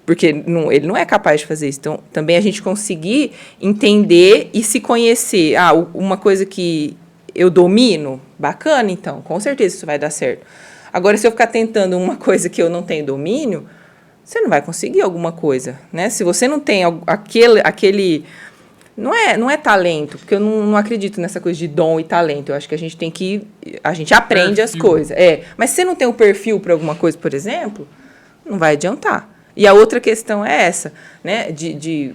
Porque ele não é capaz de fazer isso. Então, também a gente conseguir entender e se conhecer. Uma coisa que eu domino, bacana, então, com certeza isso vai dar certo. Agora, se eu ficar tentando uma coisa que eu não tenho domínio, você não vai conseguir alguma coisa, né? Se você não tem aquele não é talento, porque eu não acredito nessa coisa de dom e talento. Eu acho que a gente aprende as coisas. Mas se você não tem o perfil para alguma coisa, por exemplo, não vai adiantar. E a outra questão é essa, né, de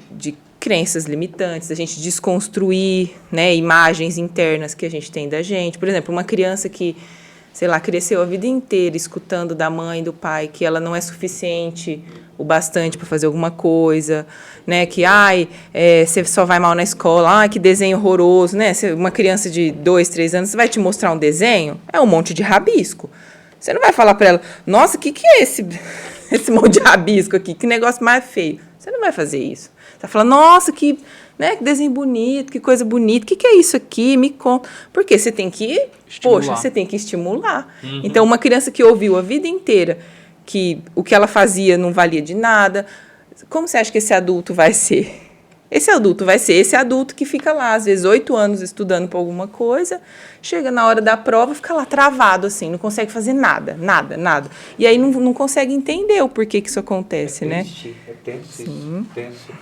crenças limitantes, a gente desconstruir, né, imagens internas que a gente tem da gente. Por exemplo, uma criança que, sei lá, cresceu a vida inteira escutando da mãe e do pai que ela não é suficiente o bastante para fazer alguma coisa, né, que, você só vai mal na escola, que desenho horroroso, né, uma criança de 2, 3 anos, você vai te mostrar um desenho, é um monte de rabisco. Você não vai falar para ela, nossa, o que é esse monte de rabisco aqui, que negócio mais feio. Você não vai fazer isso. Você vai falar, nossa, que desenho bonito, que coisa bonita, o que é isso aqui? Me conta. Porque você tem que você tem que estimular. Uhum. Então, uma criança que ouviu a vida inteira que o que ela fazia não valia de nada, como você acha que esse adulto vai ser? Esse adulto vai ser esse adulto que fica lá, às vezes, 8 anos estudando para alguma coisa, chega na hora da prova, fica lá travado, assim, não consegue fazer nada. E aí não consegue entender o porquê que isso acontece, né? É tenso isso, tenso.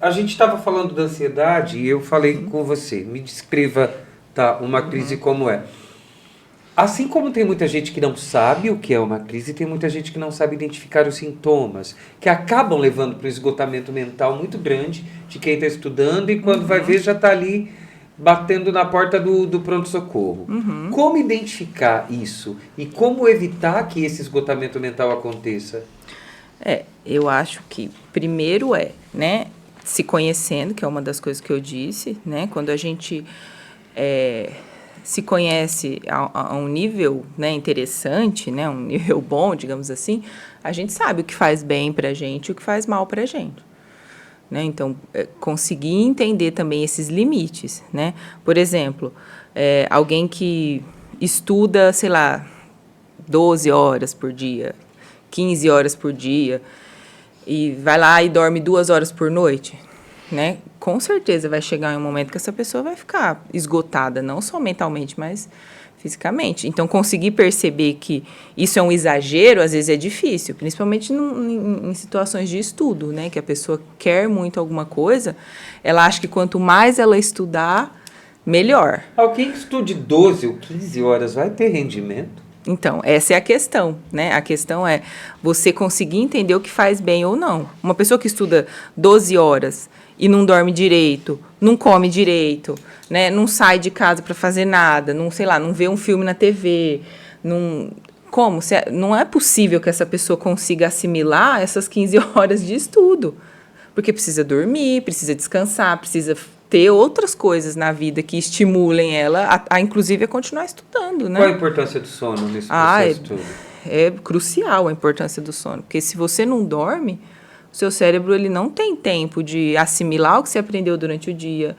A gente estava falando da ansiedade e eu falei com você, me descreva uma crise como é. Assim como tem muita gente que não sabe o que é uma crise, tem muita gente que não sabe identificar os sintomas, que acabam levando para um esgotamento mental muito grande de quem está estudando e quando vai ver já está ali batendo na porta do pronto-socorro. Uhum. Como identificar isso e como evitar que esse esgotamento mental aconteça? Eu acho que primeiro né, se conhecendo, que é uma das coisas que eu disse, né, quando a gente se conhece a um nível, né, interessante, né, um nível bom, digamos assim, a gente sabe o que faz bem para a gente e o que faz mal para a gente. Né? Então, conseguir entender também esses limites. Né? Por exemplo, alguém que estuda, sei lá, 12 horas por dia, 15 horas por dia, e vai lá e dorme 2 horas por noite, né? Com certeza vai chegar em um momento que essa pessoa vai ficar esgotada, não só mentalmente, mas fisicamente. Então, conseguir perceber que isso é um exagero, às vezes é difícil, principalmente em situações de estudo, né? Que a pessoa quer muito alguma coisa, ela acha que quanto mais ela estudar, melhor. Alguém que estude 12 ou 15 horas vai ter rendimento? Então, essa é a questão, né? A questão é você conseguir entender o que faz bem ou não. Uma pessoa que estuda 12 horas e não dorme direito, não come direito, né? Não sai de casa para fazer nada, não vê um filme na TV, não é possível que essa pessoa consiga assimilar essas 15 horas de estudo. Porque precisa dormir, precisa descansar, precisa ter outras coisas na vida que estimulem ela inclusive, a continuar estudando, né? Qual a importância do sono nesse processo todo? É crucial a importância do sono, porque se você não dorme, o seu cérebro ele não tem tempo de assimilar o que você aprendeu durante o dia,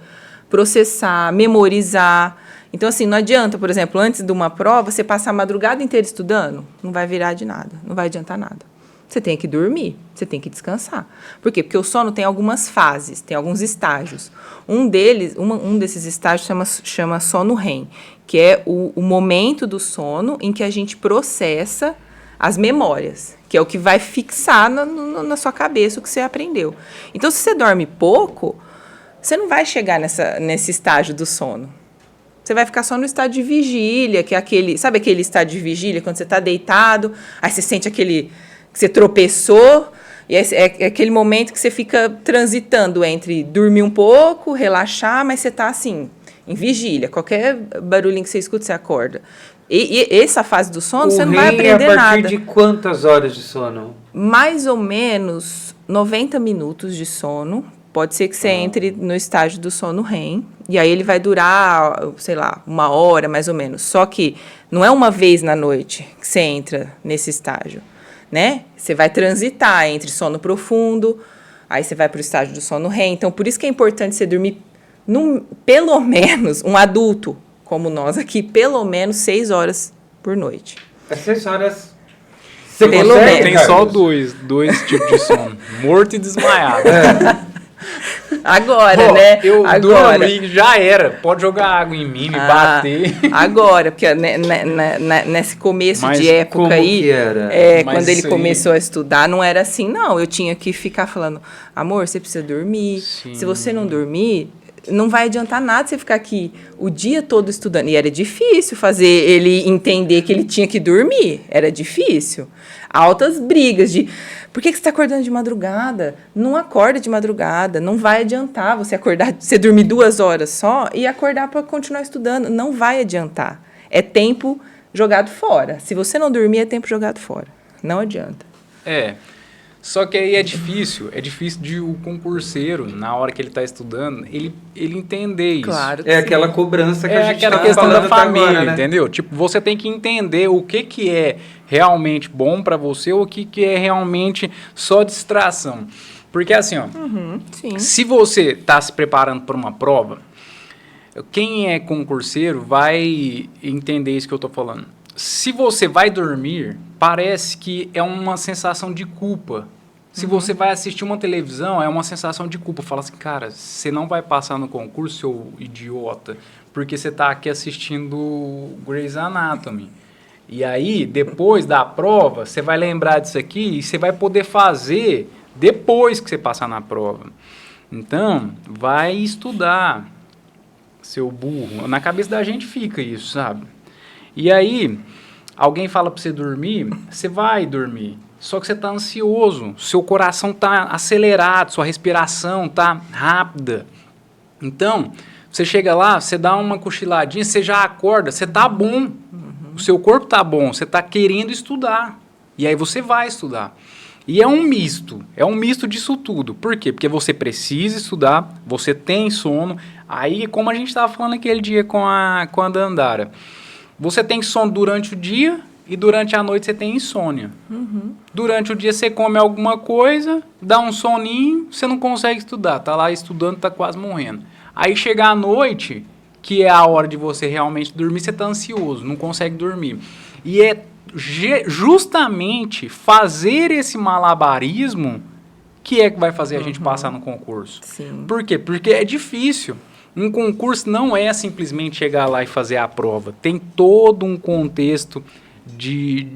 processar, memorizar. Então, assim, não adianta, por exemplo, antes de uma prova, você passar a madrugada inteira estudando, não vai virar de nada, não vai adiantar nada. Você tem que dormir, você tem que descansar. Por quê? Porque o sono tem algumas fases, tem alguns estágios. Um desses estágios chama sono REM, que é o momento do sono em que a gente processa as memórias, que é o que vai fixar na sua cabeça o que você aprendeu. Então, se você dorme pouco, você não vai chegar nesse estágio do sono. Você vai ficar só no estado de vigília, que é aquele... Sabe aquele estado de vigília, quando você está deitado, aí você sente aquele... que você tropeçou, e é aquele momento que você fica transitando entre dormir um pouco, relaxar, mas você está, assim, em vigília. Qualquer barulhinho que você escuta, você acorda. E essa fase do sono, você não vai aprender nada. A partir de quantas horas de sono? Mais ou menos 90 minutos de sono. Pode ser que você entre no estágio do sono REM, e aí ele vai durar, sei lá, 1 hora, mais ou menos. Só que não é uma vez na noite que você entra nesse estágio. Né? Você vai transitar entre sono profundo, aí você vai para o estágio do sono REM. Então, por isso que é importante você dormir, pelo menos, um adulto como nós aqui, pelo menos 6 horas por noite. 6 horas... Você Pelo consegue, menos. Tem só dois tipos de sono, morto e desmaiado. Agora, né? Eu Agora. dormi, já era. Pode jogar água em mim, me bater. Agora, porque nesse começo Mas de época como aí, que era? Mas quando ele isso aí- começou a estudar, não era assim, não. Eu tinha que ficar falando, amor, você precisa dormir. Sim. Se você não dormir, não vai adiantar nada você ficar aqui o dia todo estudando. E era difícil fazer ele entender que ele tinha que dormir. Era difícil. Altas brigas de... Por que você está acordando de madrugada? Não acorda de madrugada. Não vai adiantar você acordar, você dormir 2 horas só e acordar para continuar estudando. Não vai adiantar. É tempo jogado fora. Se você não dormir, é tempo jogado fora. Não adianta. Só que aí é difícil de o concurseiro, na hora que ele está estudando, ele entender isso. Claro que É sim. aquela cobrança que a É gente aquela tá questão falando da até família, agora, né? entendeu? Tipo, você tem que entender o que é realmente bom para você ou o que é realmente só distração. Porque assim, ó, Sim. se você está se preparando para uma prova, quem é concurseiro vai entender isso que eu estou falando. Se você vai dormir, parece que é uma sensação de culpa. Se você vai assistir uma televisão, é uma sensação de culpa. Fala assim, cara, você não vai passar no concurso, seu idiota, porque você está aqui assistindo Grey's Anatomy. E aí, depois da prova, você vai lembrar disso aqui e você vai poder fazer depois que você passar na prova. Então, vai estudar, seu burro. Na cabeça da gente fica isso, sabe? E aí, alguém fala para você dormir, você vai dormir. Só que você está ansioso, seu coração está acelerado, sua respiração está rápida. Então, você chega lá, você dá uma cochiladinha, você já acorda, você está bom. O seu corpo está bom, você está querendo estudar. E aí você vai estudar. E é um misto disso tudo. Por quê? Porque você precisa estudar, você tem sono. Aí, como a gente estava falando aquele dia com a Dandara, você tem sono durante o dia e durante a noite você tem insônia. Durante o dia você come alguma coisa, dá um soninho, você não consegue estudar. Tá lá estudando, tá quase morrendo. Aí chega a noite, que é a hora de você realmente dormir, você tá ansioso, não consegue dormir. E é justamente fazer esse malabarismo que é que vai fazer a gente passar no concurso. Sim. Por quê? Porque é difícil. Um concurso não é simplesmente chegar lá e fazer a prova. Tem todo um contexto de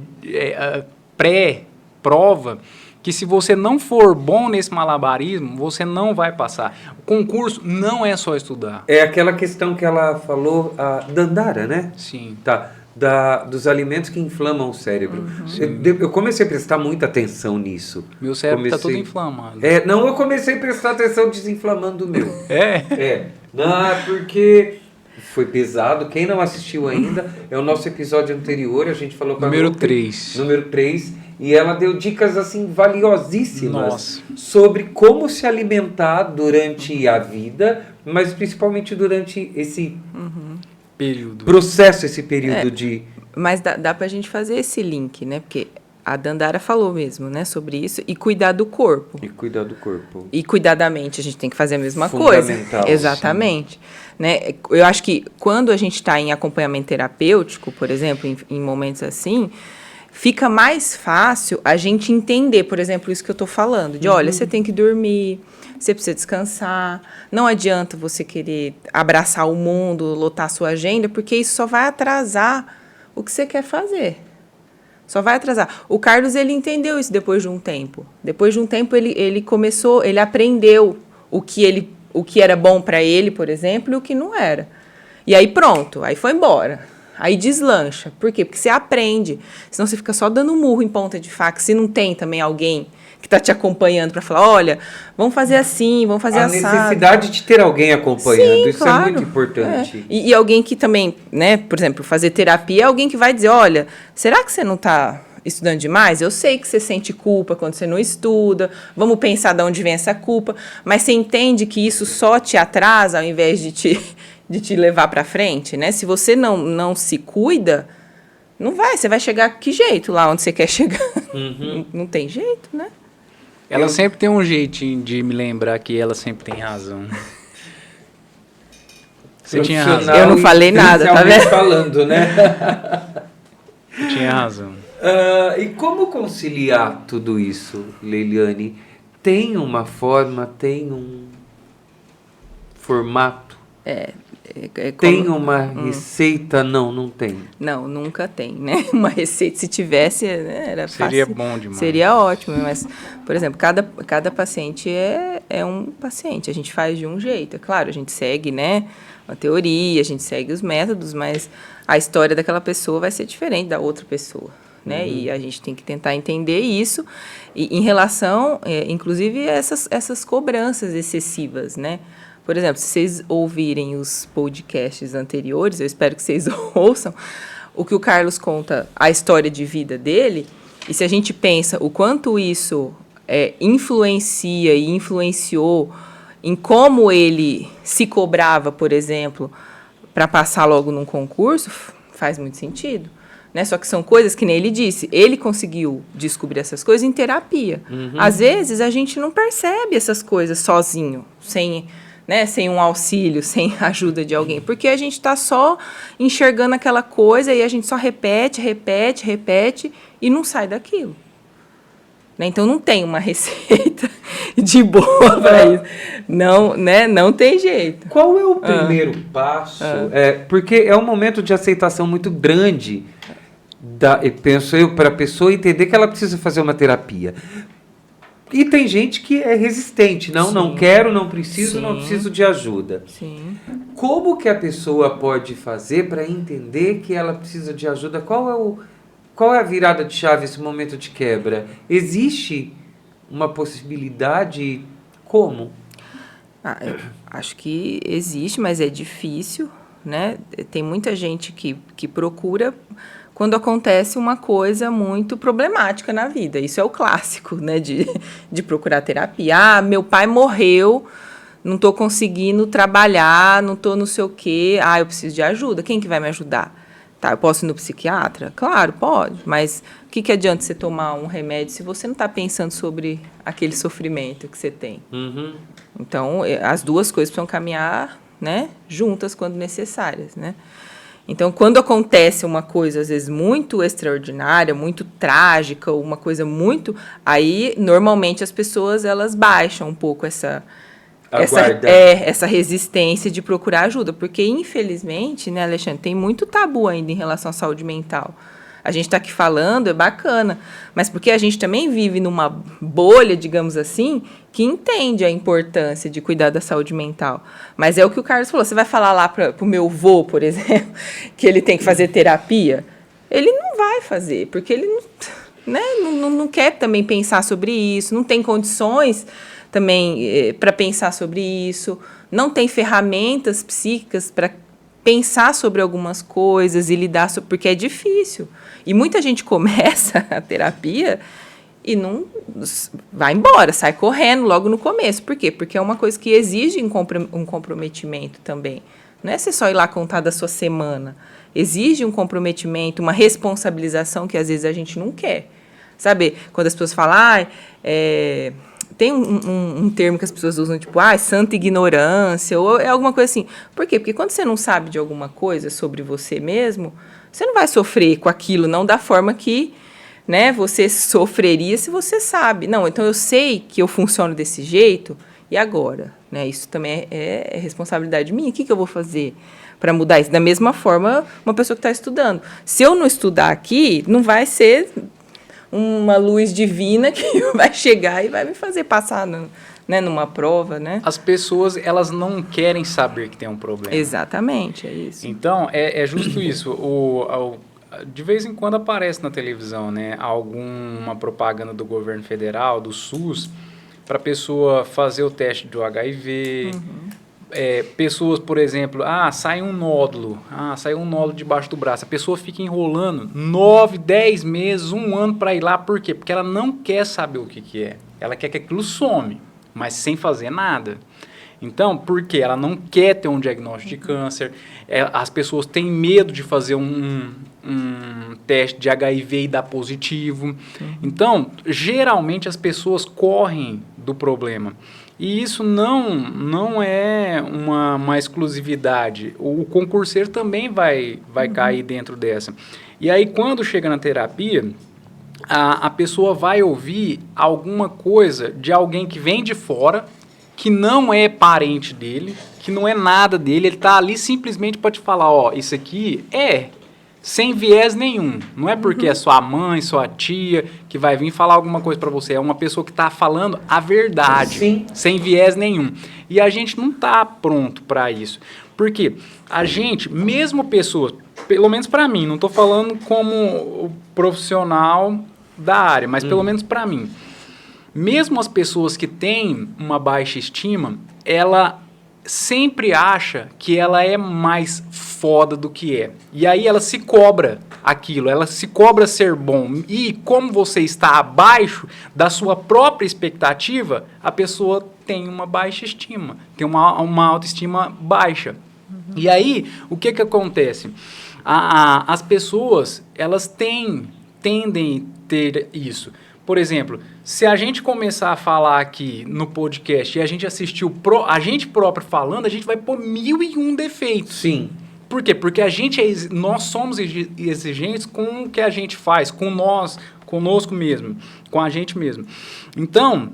pré-prova que se você não for bom nesse malabarismo, você não vai passar. O concurso não é só estudar. É aquela questão que ela falou, a Dandara, né? Sim. Tá. Dos alimentos que inflamam o cérebro. Eu comecei a prestar muita atenção nisso. Meu cérebro está todo inflamado. Não, eu comecei a prestar atenção desinflamando o meu. É? Não, porque foi pesado. Quem não assistiu ainda, é o nosso episódio anterior, a gente falou com a Número Lupe, 3. Número 3. E ela deu dicas assim valiosíssimas Nossa. sobre como se alimentar durante a vida, mas principalmente durante esse Período. processo, esse período de... Mas dá pra gente fazer esse link, né? Porque a Dandara falou mesmo, né, sobre isso. E cuidar do corpo. E cuidar do corpo. E cuidar da mente, a gente tem que fazer a mesma coisa. Fundamental, Exatamente. Né? Eu acho que quando a gente está em acompanhamento terapêutico, por exemplo, em momentos assim, fica mais fácil a gente entender, por exemplo, isso que eu estou falando. De, olha, você tem que dormir, você precisa descansar. Não adianta você querer abraçar o mundo, lotar a sua agenda, porque isso só vai atrasar o que você quer fazer. Só vai atrasar. O Carlos, ele entendeu isso depois de um tempo. Depois de um tempo, ele começou, ele aprendeu o que era bom para ele, por exemplo, e o que não era. E aí pronto, aí foi embora. Aí deslancha. Por quê? Porque você aprende. Senão você fica só dando murro em ponta de faca. Se não tem também alguém que está te acompanhando para falar, olha, vamos fazer assim, vamos fazer assado. A necessidade de ter alguém acompanhando, Sim, isso claro. é muito importante. E alguém que também, né, por exemplo, fazer terapia é alguém que vai dizer, olha, será que você não está estudando demais? Eu sei que você sente culpa quando você não estuda, vamos pensar de onde vem essa culpa, mas você entende que isso só te atrasa ao invés de te levar para frente, né? Se você não se cuida, não vai, você vai chegar que jeito lá onde você quer chegar? Não tem jeito, né? Ela sempre tem um jeitinho de me lembrar que ela sempre tem razão. Você tinha razão. Eu não falei nada, tá vendo? Falando, né? Você tinha razão. E como conciliar tudo isso, Leiliane? Tem uma forma, tem um formato? Tem uma receita? Não tem. Não, nunca tem, né? Uma receita, se tivesse, né, era fácil. Seria bom demais. Seria ótimo, mas, por exemplo, cada paciente é um paciente. A gente faz de um jeito. É claro, a gente segue, né, uma teoria, a gente segue os métodos, mas a história daquela pessoa vai ser diferente da outra pessoa, né? E a gente tem que tentar entender isso. E em relação, inclusive, a essas cobranças excessivas, né? Por exemplo, se vocês ouvirem os podcasts anteriores, eu espero que vocês ouçam, o que o Carlos conta, a história de vida dele, e se a gente pensa o quanto isso influencia e influenciou em como ele se cobrava, por exemplo, para passar logo num concurso, faz muito sentido. Né? Só que são coisas que nem ele disse, ele conseguiu descobrir essas coisas em terapia. Às vezes a gente não percebe essas coisas sozinho, sem um auxílio, sem a ajuda de alguém, porque a gente está só enxergando aquela coisa e a gente só repete e não sai daquilo. Né? Então, não tem uma receita de boa para isso. Não, né? Não tem jeito. Qual é o primeiro passo? Porque é um momento de aceitação muito grande, penso eu, para a pessoa entender que ela precisa fazer uma terapia. E tem gente que é resistente. Não quero, não preciso de ajuda. Sim. Como que a pessoa pode fazer para entender que ela precisa de ajuda? Qual é a virada de chave, esse momento de quebra? Existe uma possibilidade? Como? Eu acho que existe, mas é difícil, né? Tem muita gente que procura quando acontece uma coisa muito problemática na vida. Isso é o clássico, né, de procurar terapia. Meu pai morreu, não estou conseguindo trabalhar, não estou não sei o quê. Eu preciso de ajuda. Quem que vai me ajudar? Tá, eu posso ir no psiquiatra? Claro, pode. Mas o que adianta você tomar um remédio se você não está pensando sobre aquele sofrimento que você tem? Então, as duas coisas precisam caminhar, né, juntas quando necessárias, né? Então, quando acontece uma coisa, às vezes, muito extraordinária, muito trágica, uma coisa muito... Aí, normalmente, as pessoas, elas baixam um pouco essa resistência de procurar ajuda. Porque, infelizmente, né, Alexandre, tem muito tabu ainda em relação à saúde mental. A gente está aqui falando, é bacana, mas porque a gente também vive numa bolha, digamos assim, que entende a importância de cuidar da saúde mental. Mas é o que o Carlos falou, você vai falar lá para o meu avô, por exemplo, que ele tem que fazer terapia? Ele não vai fazer, porque ele não quer também pensar sobre isso, não tem condições também para pensar sobre isso, não tem ferramentas psíquicas para pensar sobre algumas coisas e lidar porque é difícil. E muita gente começa a terapia e não vai embora, sai correndo logo no começo. Por quê? Porque é uma coisa que exige um comprometimento também. Não é você só ir lá contar da sua semana. Exige um comprometimento, uma responsabilização que às vezes a gente não quer. Sabe? Quando as pessoas falam, tem um termo que as pessoas usam, tipo, santa ignorância, ou é alguma coisa assim. Por quê? Porque quando você não sabe de alguma coisa sobre você mesmo, você não vai sofrer com aquilo, não da forma que, né, você sofreria se você sabe. Não, então eu sei que eu funciono desse jeito, e agora? Né, isso também é responsabilidade minha. O que eu vou fazer para mudar isso? Da mesma forma, uma pessoa que está estudando. Se eu não estudar aqui, não vai ser uma luz divina que vai chegar e vai me fazer passar numa prova, né? As pessoas, elas não querem saber que tem um problema. Exatamente, é isso. Então, é justo isso. De vez em quando aparece na televisão, né, alguma propaganda do governo federal, do SUS, para a pessoa fazer o teste do HIV. Pessoas, por exemplo, sai um nódulo debaixo do braço. A pessoa fica enrolando 9, 10 meses, 1 ano para ir lá. Por quê? Porque ela não quer saber o que é. Ela quer que aquilo some, mas sem fazer nada. Então, por quê? Ela não quer ter um diagnóstico de câncer, as pessoas têm medo de fazer um teste de HIV e dar positivo. Então, geralmente as pessoas correm do problema. E isso não é uma exclusividade. O concurseiro também vai cair dentro dessa. E aí, quando chega na terapia, a pessoa vai ouvir alguma coisa de alguém que vem de fora, que não é parente dele, que não é nada dele, ele está ali simplesmente para te falar, ó, isso aqui sem viés nenhum. Não é porque é sua mãe, sua tia que vai vir falar alguma coisa para você, é uma pessoa que está falando a verdade, Sim. sem viés nenhum. E a gente não está pronto para isso. Porque a gente, mesmo pessoas, pelo menos para mim, não estou falando como profissional da área, mas pelo menos para mim, mesmo as pessoas que têm uma baixa estima, ela sempre acha que ela é mais foda do que é. E aí ela se cobra aquilo, ela se cobra ser bom. E como você está abaixo da sua própria expectativa, a pessoa tem uma baixa estima, tem uma autoestima baixa. E aí, o que acontece? As pessoas, elas tendem a ter isso. Por exemplo, se a gente começar a falar aqui no podcast e a gente assistir a gente próprio falando, a gente vai pôr 1001 defeitos. Sim. Por quê? Porque nós somos exigentes com o que a gente faz, conosco mesmo, com a gente mesmo. Então,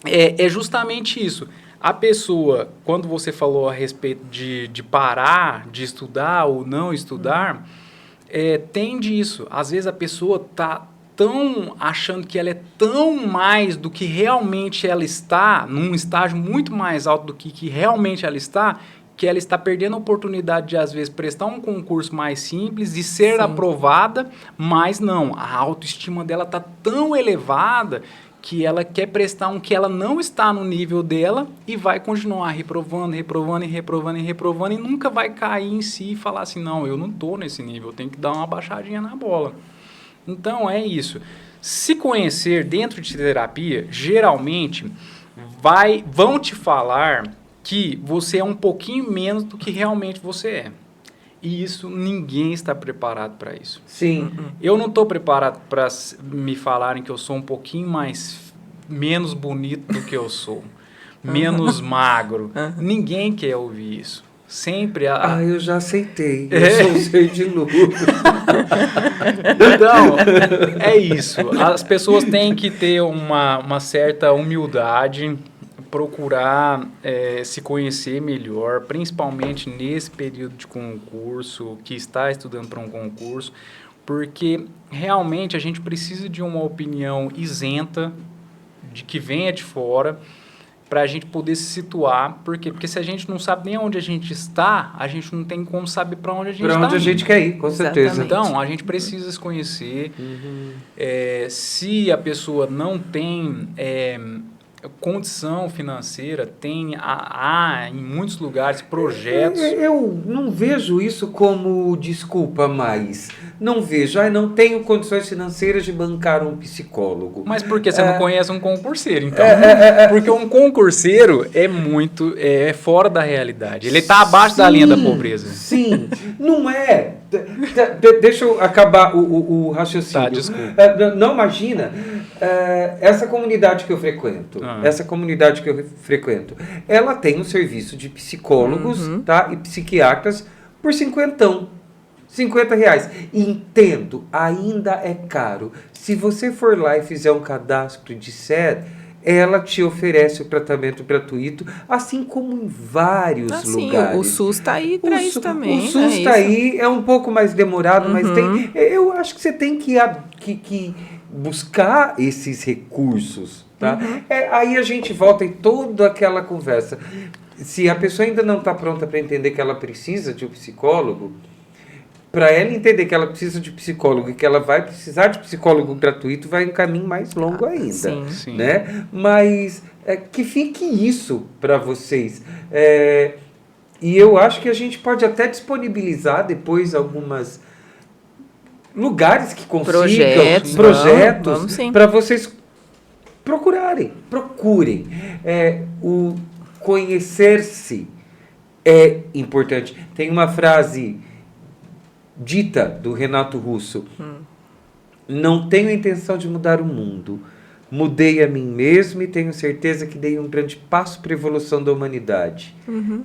é justamente isso. A pessoa, quando você falou a respeito de parar de estudar ou não estudar, tem disso. Às vezes a pessoa está achando que ela é tão mais do que realmente ela está, num estágio muito mais alto do que realmente ela está, que ela está perdendo a oportunidade de, às vezes, prestar um concurso mais simples e ser aprovada, mas não, a autoestima dela está tão elevada que ela quer prestar um que ela não está no nível dela e vai continuar reprovando e nunca vai cair em si e falar assim, não, eu não estou nesse nível, eu tenho que dar uma baixadinha na bola. Então, é isso. Se conhecer dentro de terapia, geralmente vão te falar que você é um pouquinho menos do que realmente você é. E isso, ninguém está preparado para isso. Sim. Eu não estou preparado para me falarem que eu sou um pouquinho menos bonito do que eu sou. Menos magro. Ninguém quer ouvir isso. Sempre eu já aceitei. Eu sou um ser de luz. Então, é isso. As pessoas têm que ter uma certa humildade, procurar se conhecer melhor, principalmente nesse período de concurso, que está estudando para um concurso, porque realmente a gente precisa de uma opinião isenta, de que venha de fora, para a gente poder se situar. Por quê? Porque se a gente não sabe nem onde a gente está, a gente não tem como saber para onde a gente está. Para onde a gente quer ir, com certeza. Então, a gente precisa se conhecer. Se a pessoa não tem condição financeira, há em muitos lugares projetos... Eu não vejo isso como desculpa mais. Não vejo. Não tenho condições financeiras de bancar um psicólogo. Mas por que você não conhece um concurseiro, então? Porque um concurseiro é fora da realidade. Ele está abaixo da linha da pobreza. Sim, não é. Deixa eu acabar o raciocínio. Tá, desculpa. Não, imagina, essa comunidade que eu frequento, ela tem um serviço de psicólogos, tá, e psiquiatras por R$50. Entendo, ainda é caro. Se você for lá e fizer um cadastro de SER, ela te oferece o tratamento gratuito, assim como em vários lugares. O SUS está aí para isso também. O SUS está aí, é um pouco mais demorado, mas tem. Eu acho que você tem que buscar esses recursos. Tá? Aí a gente volta em toda aquela conversa. Se a pessoa ainda não está pronta para entender que ela precisa de um psicólogo, para ela entender que ela precisa de psicólogo e que ela vai precisar de psicólogo gratuito, vai um caminho mais longo ainda. Sim. Né? Mas que fique isso para vocês. E eu acho que a gente pode até disponibilizar depois algumas lugares que consigam projetos para vocês procurem. conhecer-se é importante. Tem uma frase dita do Renato Russo: não tenho a intenção de mudar o mundo. Mudei a mim mesmo e tenho certeza que dei um grande passo para a evolução da humanidade.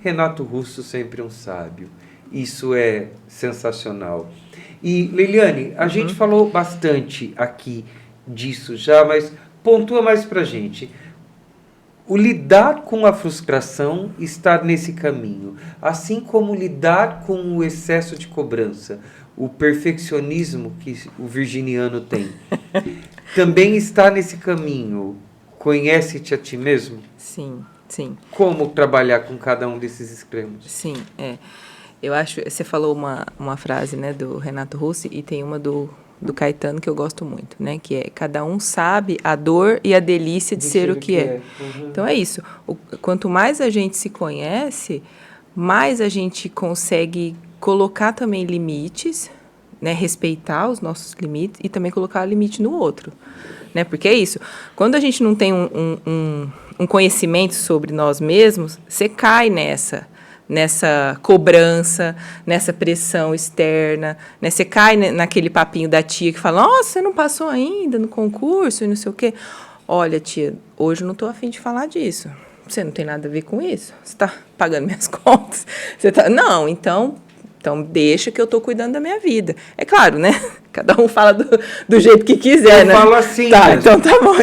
Renato Russo, sempre um sábio. Isso é sensacional. E, Liliane, a gente falou bastante aqui disso já, mas pontua mais para a gente. O lidar com a frustração está nesse caminho, assim como lidar com o excesso de cobrança, o perfeccionismo que o virginiano tem. Também está nesse caminho. Conhece-te a ti mesmo? Sim, sim. Como trabalhar com cada um desses extremos? Sim, eu acho, você falou uma frase, né, do Renato Russo, e tem uma do Caetano que eu gosto muito, né, que é: cada um sabe a dor e a delícia de ser o que é. Então é isso. Quanto mais a gente se conhece, mais a gente consegue colocar também limites, né, respeitar os nossos limites e também colocar limite no outro, né, porque é isso. Quando a gente não tem um conhecimento sobre nós mesmos, você cai nessa cobrança, nessa pressão externa, né? Você cai naquele papinho da tia que fala: nossa, você não passou ainda no concurso e não sei o quê. Olha, tia, hoje eu não estou a fim de falar disso. Você não tem nada a ver com isso? Você está pagando minhas contas? Não, então deixa que eu estou cuidando da minha vida. É claro, né? Cada um fala do jeito que quiser, né? Eu falo assim. Tá, mesmo. então tá bom.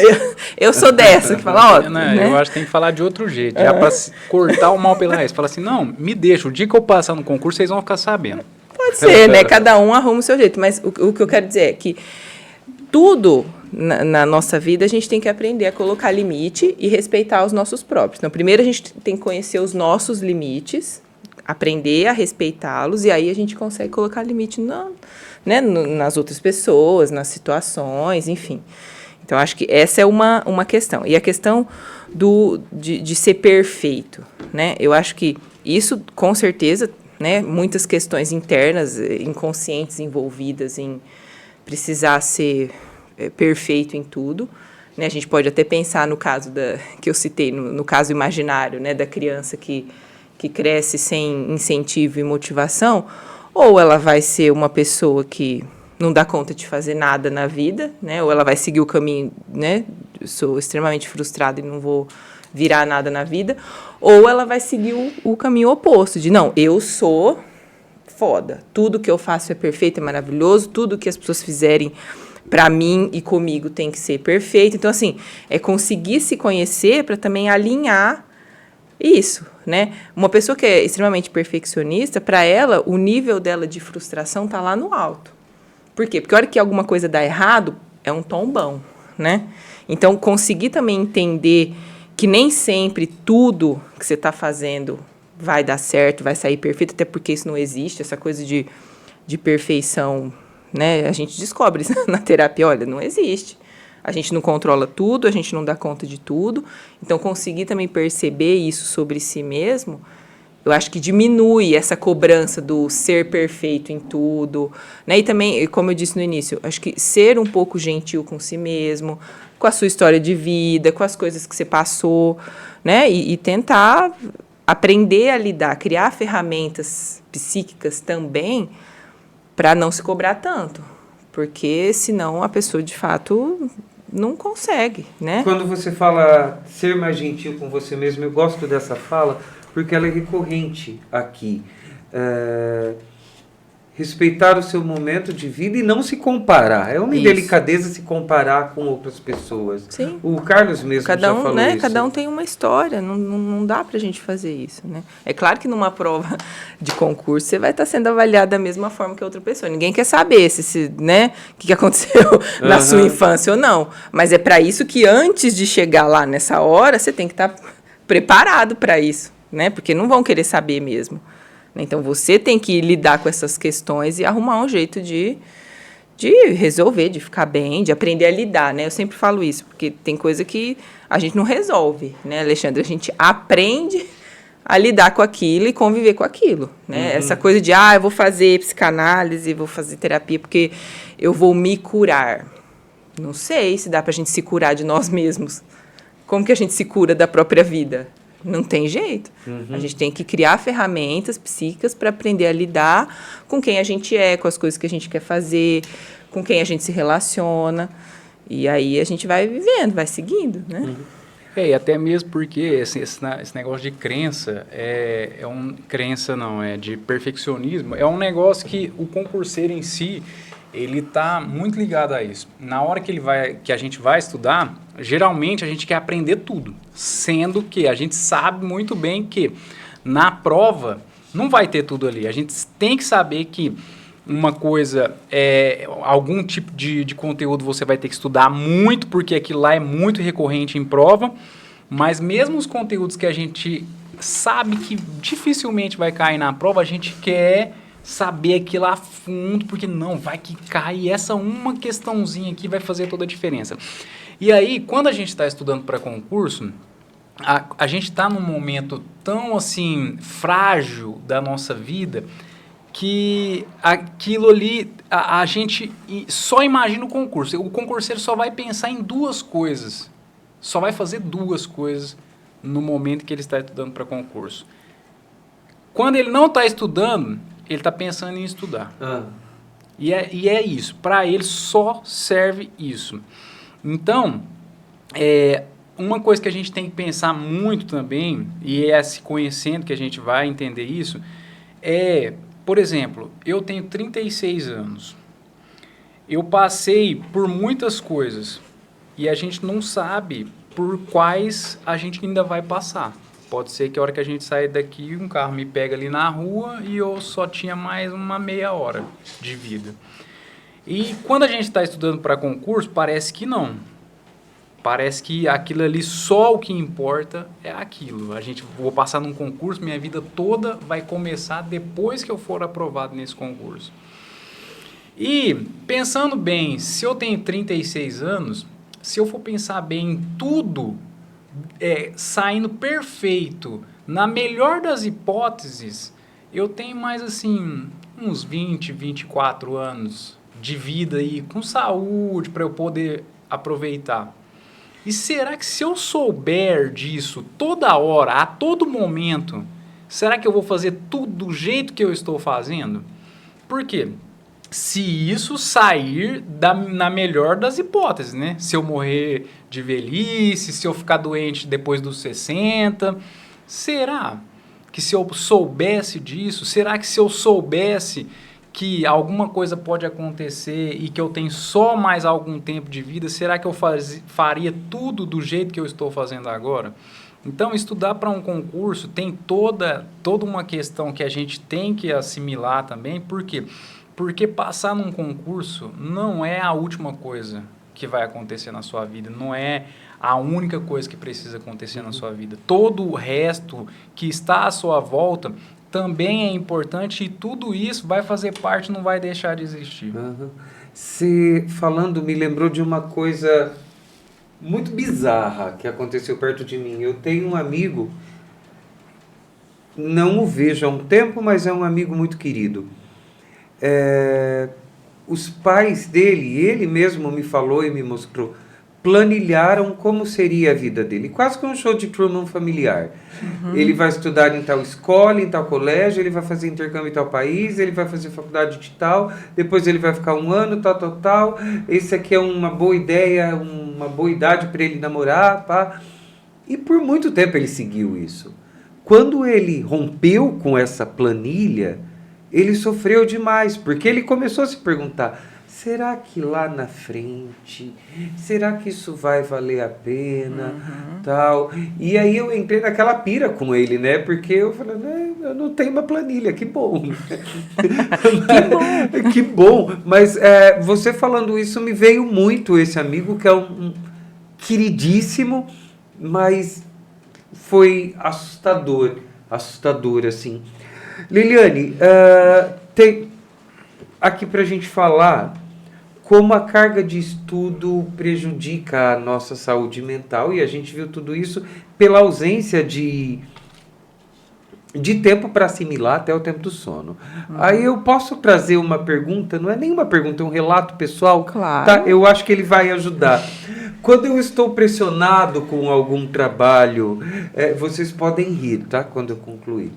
Eu sou dessa, que fala, ó... né? Eu acho que tem que falar de outro jeito. Já para cortar o mal pela raiz. Fala assim, não, me deixa. O dia que eu passar no concurso, vocês vão ficar sabendo. Pode ser, né? Cada um arruma o seu jeito. Mas o que eu quero dizer é que tudo na nossa vida a gente tem que aprender a colocar limite e respeitar os nossos próprios. Então, primeiro a gente tem que conhecer os nossos limites, aprender a respeitá-los, e aí a gente consegue colocar limite nas outras pessoas, nas situações, enfim. Então, acho que essa é uma questão. E a questão de ser perfeito, né? Eu acho que isso, com certeza, né, muitas questões internas, inconscientes envolvidas em precisar ser perfeito em tudo, né? A gente pode até pensar no caso que eu citei, no caso imaginário, né, da criança que cresce sem incentivo e motivação, ou ela vai ser uma pessoa que não dá conta de fazer nada na vida, né? Ou ela vai seguir o caminho, né? Eu sou extremamente frustrada e não vou virar nada na vida, ou ela vai seguir o caminho oposto, de não, eu sou foda, tudo que eu faço é perfeito, é maravilhoso, tudo que as pessoas fizerem para mim e comigo tem que ser perfeito. Então, assim, é conseguir se conhecer para também alinhar isso, né? Uma pessoa que é extremamente perfeccionista, para ela, o nível dela de frustração tá lá no alto. Por quê? Porque a hora que alguma coisa dá errado, é um tombão, né? Então, conseguir também entender que nem sempre tudo que você está fazendo vai dar certo, vai sair perfeito, até porque isso não existe, essa coisa de perfeição, né? A gente descobre isso na terapia, olha, não existe. A gente não controla tudo, a gente não dá conta de tudo. Então, conseguir também perceber isso sobre si mesmo, eu acho que diminui essa cobrança do ser perfeito em tudo, né? E também, como eu disse no início, acho que ser um pouco gentil com si mesmo, com a sua história de vida, com as coisas que você passou, né? E tentar aprender a lidar, criar ferramentas psíquicas também para não se cobrar tanto. Porque senão a pessoa, de fato, não consegue, né? Quando você fala ser mais gentil com você mesmo, eu gosto dessa fala porque ela é recorrente aqui. Respeitar o seu momento de vida e não se comparar. É uma indelicadeza se comparar com outras pessoas. Sim. O Carlos mesmo já falou, né, isso. Cada um tem uma história, não dá pra gente fazer isso, né? É claro que numa prova de concurso você vai estar sendo avaliado da mesma forma que a outra pessoa. Ninguém quer saber né, o que aconteceu na sua infância ou não. Mas é para isso que antes de chegar lá nessa hora, você tem que estar preparado para isso, né? Porque não vão querer saber mesmo. Então, você tem que lidar com essas questões e arrumar um jeito de resolver, de ficar bem, de aprender a lidar, né? Eu sempre falo isso, porque tem coisa que a gente não resolve, né, Alexandre? A gente aprende a lidar com aquilo e conviver com aquilo, né? Essa coisa de, eu vou fazer psicanálise, vou fazer terapia porque eu vou me curar. Não sei se dá pra gente se curar de nós mesmos. Como que a gente se cura da própria vida? Não tem jeito. A gente tem que criar ferramentas psíquicas para aprender a lidar com quem a gente é, com as coisas que a gente quer fazer, com quem a gente se relaciona. E aí a gente vai vivendo, vai seguindo, né? E até mesmo porque esse negócio de crença, crença não, é de perfeccionismo, é um negócio que o concurseiro em si, ele tá muito ligado a isso. Na hora que a gente vai estudar, geralmente a gente quer aprender tudo, sendo que a gente sabe muito bem que na prova não vai ter tudo ali. A gente tem que saber que uma coisa, algum tipo de conteúdo você vai ter que estudar muito, porque aquilo lá é muito recorrente em prova, mas mesmo os conteúdos que a gente sabe que dificilmente vai cair na prova, a gente quer saber aquilo a fundo, porque não, vai que cai, e essa uma questãozinha aqui vai fazer toda a diferença. E aí, quando a gente está estudando para concurso, a gente está num momento tão, assim, frágil da nossa vida, que aquilo ali, a gente só imagina o concurso. O concurseiro só vai pensar em duas coisas, só vai fazer duas coisas no momento que ele está estudando para concurso. Quando ele não está estudando, ele está pensando em estudar. E é isso. Para ele só serve isso. Então, uma coisa que a gente tem que pensar muito também, e é se conhecendo que a gente vai entender isso, por exemplo, eu tenho 36 anos. Eu passei por muitas coisas e a gente não sabe por quais a gente ainda vai passar. Pode ser que a hora que a gente sair daqui, um carro me pega ali na rua e eu só tinha mais uma meia hora de vida. E quando a gente está estudando para concurso, parece que não. Parece que aquilo ali, só o que importa é aquilo. Vou passar num concurso, minha vida toda vai começar depois que eu for aprovado nesse concurso. E, pensando bem, se eu tenho 36 anos, se eu for pensar bem em tudo, saindo perfeito, na melhor das hipóteses, eu tenho mais assim, uns 20, 24 anos de vida aí, com saúde, para eu poder aproveitar. E será que se eu souber disso toda hora, a todo momento, será que eu vou fazer tudo do jeito que eu estou fazendo? Por quê? Se isso sair na melhor das hipóteses, né? Se eu morrer de velhice, se eu ficar doente depois dos 60, será que se eu soubesse disso, será que se eu soubesse que alguma coisa pode acontecer e que eu tenho só mais algum tempo de vida, será que eu faria tudo do jeito que eu estou fazendo agora? Então, estudar para um concurso tem toda uma questão que a gente tem que assimilar também. Por quê? Porque passar num concurso não é a última coisa que vai acontecer na sua vida, não é a única coisa que precisa acontecer na sua vida. Todo o resto que está à sua volta também é importante, e tudo isso vai fazer parte, não vai deixar de existir. Você falando me lembrou de uma coisa muito bizarra que aconteceu perto de mim. Eu tenho um amigo, não o vejo há um tempo, mas é um amigo muito querido. Os pais dele, ele mesmo me falou e me mostrou, planilharam como seria a vida dele, quase que um show de Truman familiar. Ele vai estudar em tal escola, em tal colégio, ele vai fazer intercâmbio em tal país, ele vai fazer faculdade de tal, depois ele vai ficar um ano, tal. Esse aqui é uma boa ideia, uma boa idade para ele namorar, pá. E por muito tempo ele seguiu isso. Quando ele rompeu com essa planilha, ele sofreu demais, porque ele começou a se perguntar: será que lá na frente, será que isso vai valer a pena, tal? E aí eu entrei naquela pira com ele, né? Porque eu falei, eu não tenho uma planilha, que bom. Que bom. Mas você falando isso, me veio muito esse amigo, que é um queridíssimo, mas foi assustador, assim. Liliane, tem aqui pra gente falar como a carga de estudo prejudica a nossa saúde mental, e a gente viu tudo isso pela ausência de tempo para assimilar até o tempo do sono. Aí eu posso trazer uma pergunta, não é nenhuma pergunta, é um relato pessoal, claro. Tá? Eu acho que ele vai ajudar. Quando eu estou pressionado com algum trabalho, vocês podem rir, tá? Quando eu concluir.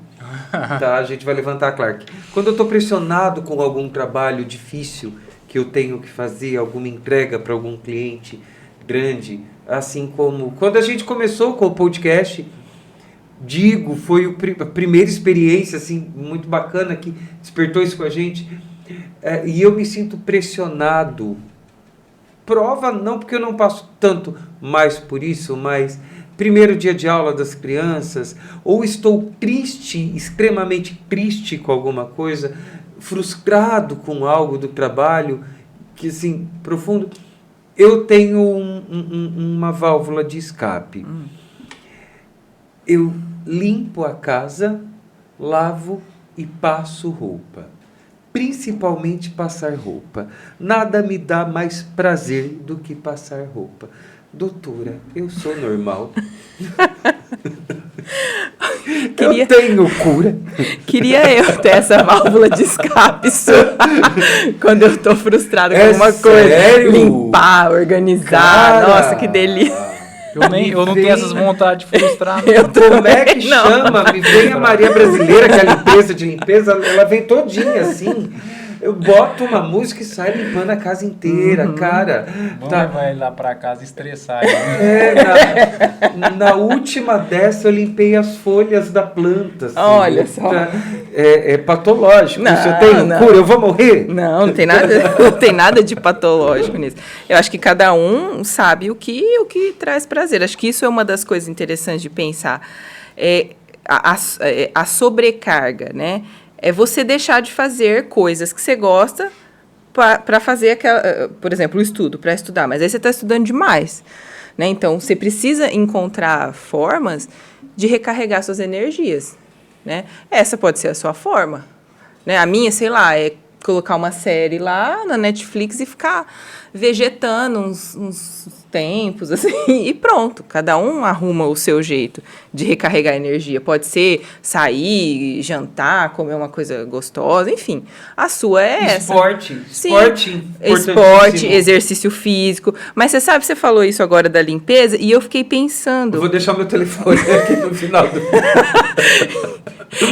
Tá? A gente vai levantar a Clark. Quando eu estou pressionado com algum trabalho difícil que eu tenho que fazer, alguma entrega para algum cliente grande, assim como quando a gente começou com o podcast, foi a primeira experiência assim, muito bacana que despertou isso com a gente, e eu me sinto pressionado. Prova não, porque eu não passo tanto mais por isso, mas primeiro dia de aula das crianças, ou estou triste, extremamente triste com alguma coisa, frustrado com algo do trabalho, que assim, profundo, eu tenho uma válvula de escape. Eu limpo a casa, lavo e passo roupa. Principalmente passar roupa. Nada me dá mais prazer do que passar roupa. Doutora, eu sou normal. Eu tenho cura. Queria eu ter essa válvula de escape sua. Quando eu tô frustrada com alguma coisa. Limpar, organizar. Cara, nossa, que delícia. Eu não tenho essas vontades frustradas. Como é que chama? Me vem a Maria Brasileira, que é a limpeza, ela vem todinha assim. Eu boto uma música e saio limpando a casa inteira, cara. Vamos levar ele lá pra casa estressar. Na última dessa eu limpei as folhas da planta. Assim. Olha só. É patológico. Se eu tenho cura, eu vou morrer? Não tem nada de patológico nisso. Eu acho que cada um sabe o que traz prazer. Acho que isso é uma das coisas interessantes de pensar. A sobrecarga, né? É você deixar de fazer coisas que você gosta para fazer por exemplo, o estudo, para estudar. Mas aí você está estudando demais, né? Então, você precisa encontrar formas de recarregar suas energias, né? Essa pode ser a sua forma, né? A minha, sei lá, é colocar uma série lá na Netflix e ficar vegetando uns tempos, assim, e pronto. Cada um arruma o seu jeito de recarregar a energia. Pode ser sair, jantar, comer uma coisa gostosa, enfim. A sua é essa. Esporte, exercício físico. Mas você sabe, você falou isso agora da limpeza, e eu fiquei pensando... Eu vou deixar meu telefone aqui no final do...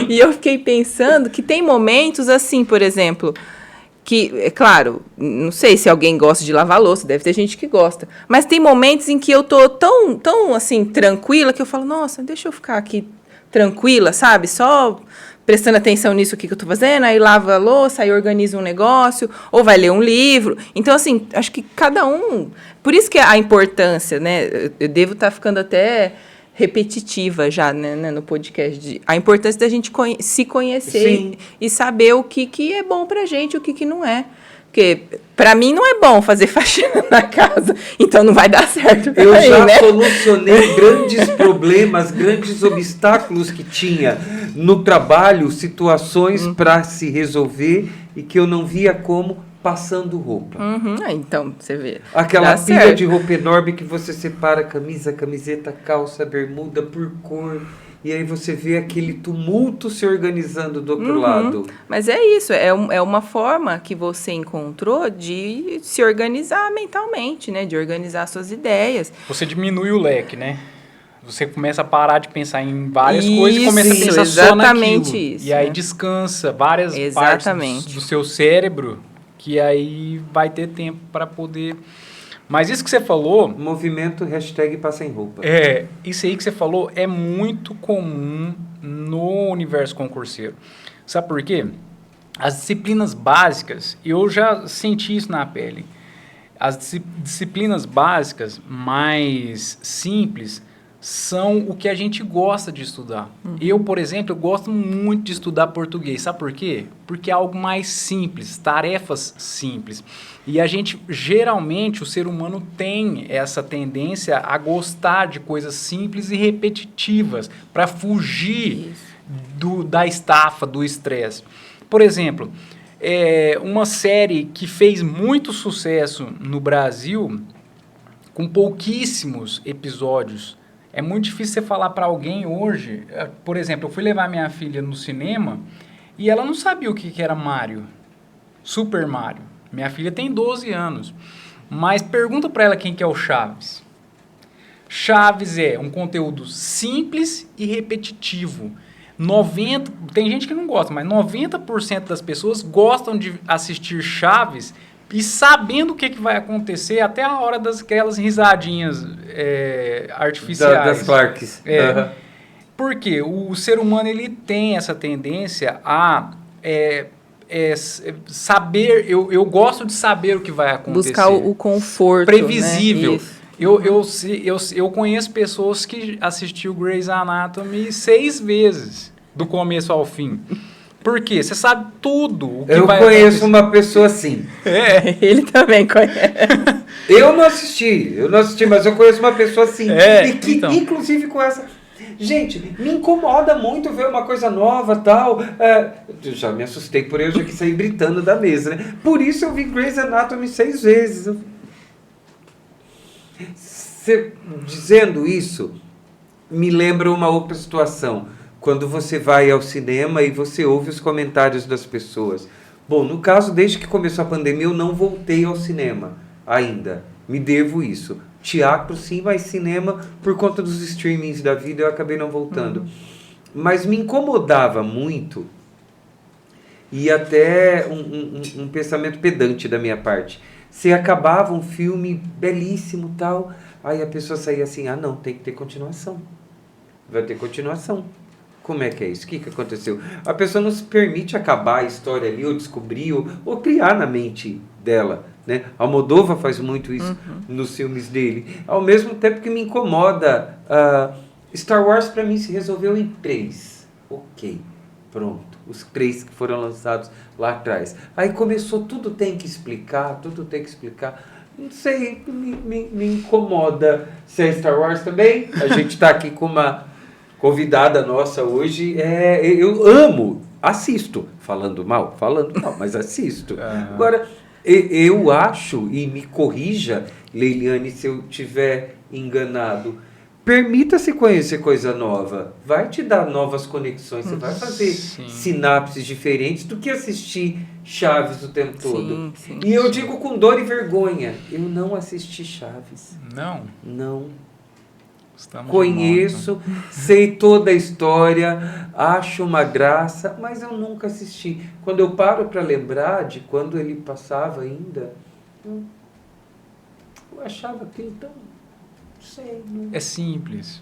E eu fiquei pensando que tem momentos assim, por exemplo... Que, é claro, não sei se alguém gosta de lavar louça, deve ter gente que gosta. Mas tem momentos em que eu tô tão assim, tranquila, que eu falo, nossa, deixa eu ficar aqui tranquila, sabe? Só prestando atenção nisso aqui que eu tô fazendo, aí lava a louça, aí organiza um negócio, ou vai ler um livro. Então, assim, acho que cada um... Por isso que a importância, né? Eu devo estar ficando até... repetitiva já, né, no podcast, a importância da gente se conhecer e saber o que é bom pra gente e o que não é. Porque pra mim não é bom fazer faxina na casa, então não vai dar certo. Eu já solucionei grandes problemas, grandes obstáculos que tinha no trabalho, situações para se resolver e que eu não via como passando roupa. Então, você vê. Aquela pilha de roupa enorme que você separa camisa, camiseta, calça, bermuda por cor. E aí você vê aquele tumulto se organizando do outro lado. Mas é isso, é uma forma que você encontrou de se organizar mentalmente, né? De organizar suas ideias. Você diminui o leque, né? Você começa a parar de pensar em várias coisas e começa a pensar só naquilo. Isso, e aí descansa várias partes do seu cérebro, que aí vai ter tempo para poder... Mas isso que você falou... Movimento #passa em roupa. Isso aí que você falou é muito comum no universo concurseiro. Sabe por quê? As disciplinas básicas, eu já senti isso na pele. As disciplinas básicas mais simples são o que a gente gosta de estudar. Eu, por exemplo, eu gosto muito de estudar português. Sabe por quê? Porque é algo mais simples, tarefas simples. E a gente, geralmente, o ser humano tem essa tendência a gostar de coisas simples e repetitivas para fugir da estafa, do estresse. Por exemplo, uma série que fez muito sucesso no Brasil, com pouquíssimos episódios. É muito difícil você falar para alguém hoje. Por exemplo, eu fui levar minha filha no cinema e ela não sabia o que era Mario. Super Mario. Minha filha tem 12 anos. Mas pergunta para ela quem que é o Chaves. Chaves é um conteúdo simples e repetitivo. Tem gente que não gosta, mas 90% das pessoas gostam de assistir Chaves e sabendo o que vai acontecer até a hora daquelas risadinhas artificiais. Das Clarks. Por quê? O ser humano ele tem essa tendência a saber... Eu gosto de saber o que vai acontecer. Buscar o conforto, previsível. Né? Eu conheço pessoas que assistiu Grey's Anatomy 6 vezes, do começo ao fim. Por quê? Você sabe tudo o que vai acontecer. Eu conheço uma pessoa assim. Ele também conhece. Eu não assisti, mas eu conheço uma pessoa assim. E que, então. Inclusive com essa... Gente, me incomoda muito ver uma coisa nova e tal. Eu já me assustei por eu já que sair gritando da mesa, né? Por isso eu vi Grey's Anatomy 6 vezes. Dizendo isso, me lembra uma outra situação. Quando você vai ao cinema e você ouve os comentários das pessoas. Bom, no caso, desde que começou a pandemia, eu não voltei ao cinema ainda. Me devo isso. Teatro sim, mas cinema, por conta dos streamings da vida, eu acabei não voltando. Mas me incomodava muito, e até um pensamento pedante da minha parte. Se acabava um filme belíssimo tal, aí a pessoa saía assim, não, tem que ter continuação. Vai ter continuação. Como é que é isso? O que aconteceu? A pessoa não se permite acabar a história ali, ou descobrir, ou criar na mente dela. Né? Almodóvar faz muito isso nos filmes dele. Ao mesmo tempo que me incomoda, Star Wars para mim se resolveu em 3. Ok, pronto. Os 3 que foram lançados lá atrás. Aí começou, tudo tem que explicar. Não sei, me incomoda. Se é Star Wars também, a gente está aqui com uma convidada nossa hoje. Eu amo, assisto. Falando mal, mas assisto. Agora, eu acho, e me corrija, Leiliane, se eu estiver enganado, permita-se conhecer coisa nova. Vai te dar novas conexões. Você vai fazer sinapses diferentes do que assistir Chaves o tempo todo. E eu digo com dor e vergonha, eu não assisti Chaves. Não. Conheço, sei toda a história, acho uma graça, mas eu nunca assisti. Quando eu paro para lembrar de quando ele passava ainda, eu achava aquilo tão... Não sei. Não... É simples.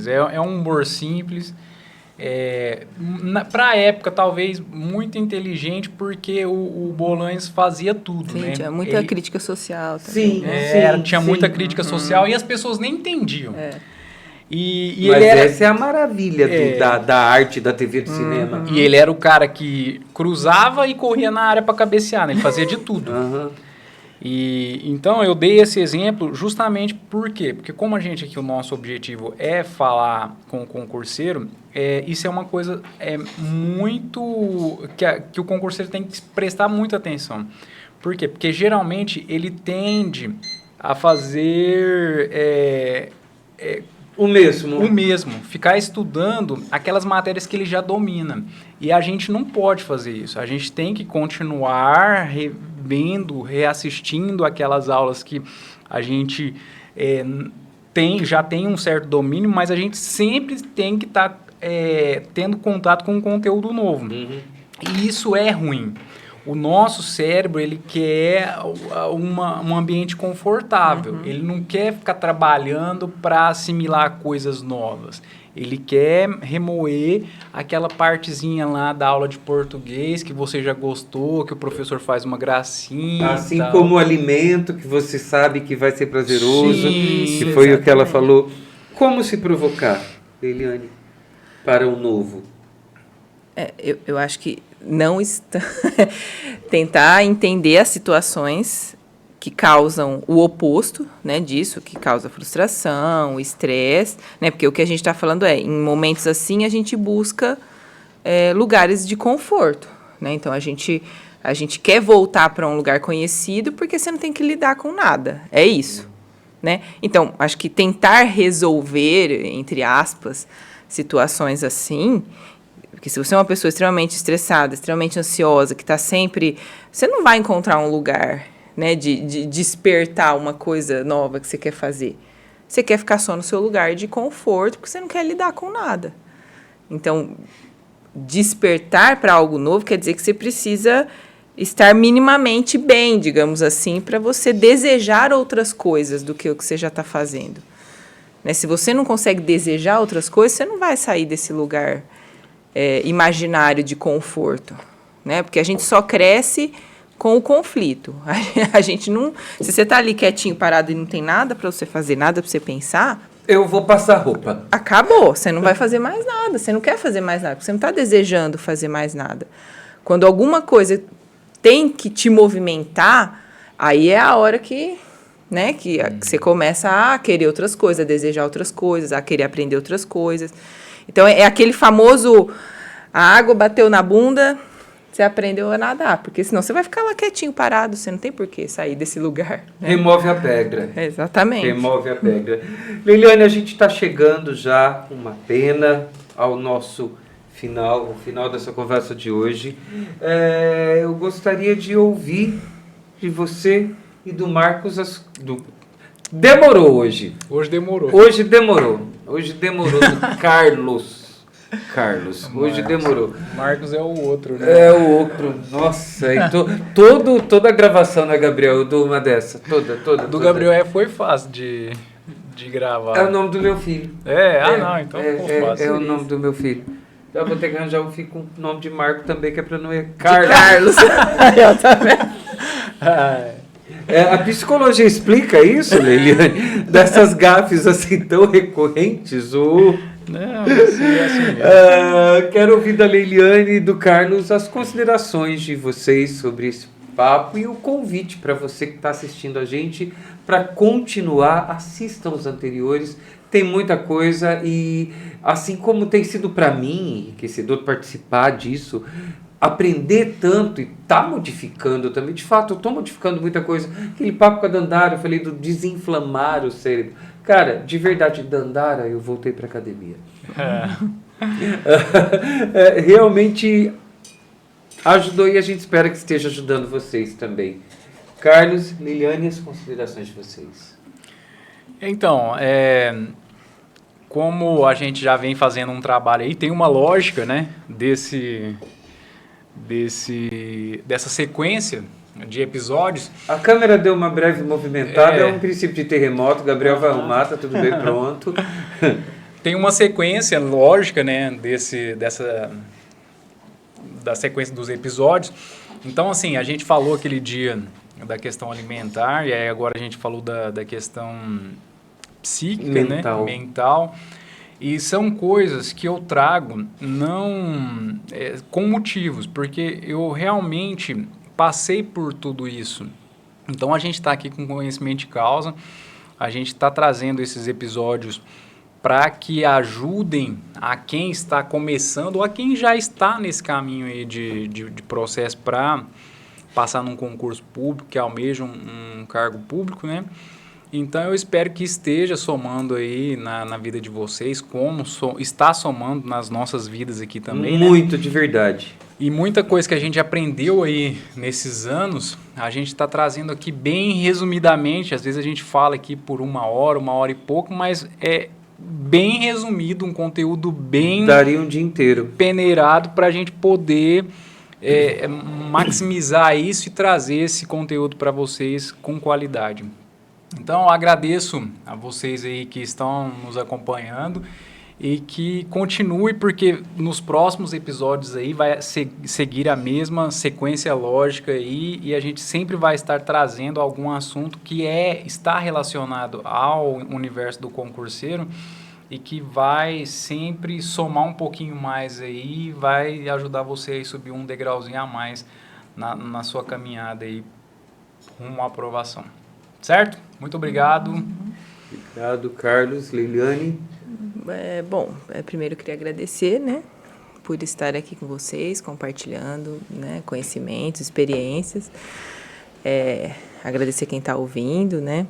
É um humor simples. Para a época, talvez, muito inteligente, porque o Bolaños fazia tudo, né? Tinha muita crítica social também. Tinha muita crítica social e as pessoas nem entendiam. Mas essa é a maravilha da arte da TV do cinema. E ele era o cara que cruzava e corria na área para cabecear, né? Ele fazia de tudo. Então, eu dei esse exemplo justamente por quê? Porque como a gente aqui, o nosso objetivo é falar com o concurseiro, isso é uma coisa muito... que o concurseiro tem que prestar muita atenção. Por quê? Porque geralmente ele tende a fazer... O mesmo. Ficar estudando aquelas matérias que ele já domina. E a gente não pode fazer isso. A gente tem que continuar reassistindo aquelas aulas que a gente já tem um certo domínio, mas a gente sempre tem que estar tendo contato com um conteúdo novo. E isso é ruim. O nosso cérebro, ele quer um ambiente confortável. Ele não quer ficar trabalhando para assimilar coisas novas. Ele quer remoer aquela partezinha lá da aula de português que você já gostou, que o professor faz uma gracinha. Assim como o alimento que você sabe que vai ser prazeroso, que foi exatamente. O que ela falou. Como se provocar, Leiliane, para o novo? Eu acho que não tentar entender as situações que causam o oposto, né, disso, que causa frustração, estresse, né, porque o que a gente está falando em momentos assim, a gente busca lugares de conforto, né, então a gente quer voltar para um lugar conhecido porque você não tem que lidar com nada, é isso, né, então acho que tentar resolver, entre aspas, situações assim, porque se você é uma pessoa extremamente estressada, extremamente ansiosa, que está sempre... Você não vai encontrar um lugar, né, de despertar uma coisa nova que você quer fazer. Você quer ficar só no seu lugar de conforto, porque você não quer lidar com nada. Então, despertar para algo novo quer dizer que você precisa estar minimamente bem, digamos assim, para você desejar outras coisas do que o que você já está fazendo. Né? Se você não consegue desejar outras coisas, você não vai sair desse lugar imaginário de conforto. Né? Porque a gente só cresce com o conflito. A gente não... Se você está ali quietinho, parado e não tem nada para você fazer, nada para você pensar... Eu vou passar roupa. Acabou. Você não vai fazer mais nada. Você não quer fazer mais nada. Porque você não está desejando fazer mais nada. Quando alguma coisa tem que te movimentar, aí é a hora que você começa a querer outras coisas, a desejar outras coisas, a querer aprender outras coisas. Então, é aquele famoso... A água bateu na bunda... Você aprendeu a nadar, porque senão você vai ficar lá quietinho, parado, você não tem por que sair desse lugar. Né? Remove a pedra. Exatamente. Remove a pedra. Liliane, a gente está chegando já, uma pena, ao nosso final, o final dessa conversa de hoje. Eu gostaria de ouvir de você e do Marcos... Demorou hoje. Hoje demorou. Hoje demorou. Do Carlos, hoje demorou. Marcos é o outro, né? É o outro. Nossa, e toda a gravação, né, Gabriel? Eu dou uma dessa. Toda. Gabriel foi fácil de gravar. É o nome do meu filho. Não, então ficou fácil. É o nome do meu filho. Já vou ter que arranjar um filho com o nome de Marco também, que é pra não ir. Carlos. Eu também. A psicologia explica isso, Liliane? Dessas gafes assim tão recorrentes? Não, assim mesmo. Quero ouvir da Liliane e do Carlos as considerações de vocês sobre esse papo e o convite para você que está assistindo a gente para continuar, assistam os anteriores, tem muita coisa e assim como tem sido para mim enriquecedor participar disso, aprender tanto e tá modificando também, de fato eu estou modificando muita coisa, aquele papo com a Dandara, eu falei do desinflamar o cérebro. Cara, de verdade, Dandara, eu voltei para academia. Realmente ajudou e a gente espera que esteja ajudando vocês também. Carlos, Liliane, as considerações de vocês. Então, como a gente já vem fazendo um trabalho aí, tem uma lógica, né, dessa sequência de episódios. A câmera deu uma breve movimentada, é um princípio de terremoto, Gabriel vai arrumar, tá tudo bem, pronto. Tem uma sequência lógica, né, da sequência dos episódios. Então, assim, a gente falou aquele dia da questão alimentar, e aí agora a gente falou da questão psíquica, mental. E são coisas que eu trago com motivos, porque eu realmente passei por tudo isso. Então a gente está aqui com conhecimento de causa, a gente está trazendo esses episódios para que ajudem a quem está começando ou a quem já está nesse caminho aí de processo para passar num concurso público, que almeja um cargo público, né? Então eu espero que esteja somando aí na vida de vocês, como está somando nas nossas vidas aqui também. Muito, né? De verdade. E muita coisa que a gente aprendeu aí nesses anos, a gente está trazendo aqui bem resumidamente. Às vezes a gente fala aqui por uma hora e pouco, mas é bem resumido, um conteúdo bem... Daria um dia inteiro. Peneirado para a gente poder maximizar isso e trazer esse conteúdo para vocês com qualidade. Então, eu agradeço a vocês aí que estão nos acompanhando e que continue, porque nos próximos episódios aí vai seguir a mesma sequência lógica aí, e a gente sempre vai estar trazendo algum assunto que está relacionado ao universo do concurseiro e que vai sempre somar um pouquinho mais aí, vai ajudar você a subir um degrauzinho a mais na sua caminhada aí rumo à aprovação. Certo? Muito obrigado. Obrigado, Carlos. Liliane? Primeiro eu queria agradecer, né, por estar aqui com vocês, compartilhando, né, conhecimentos, experiências. Agradecer quem está ouvindo, né,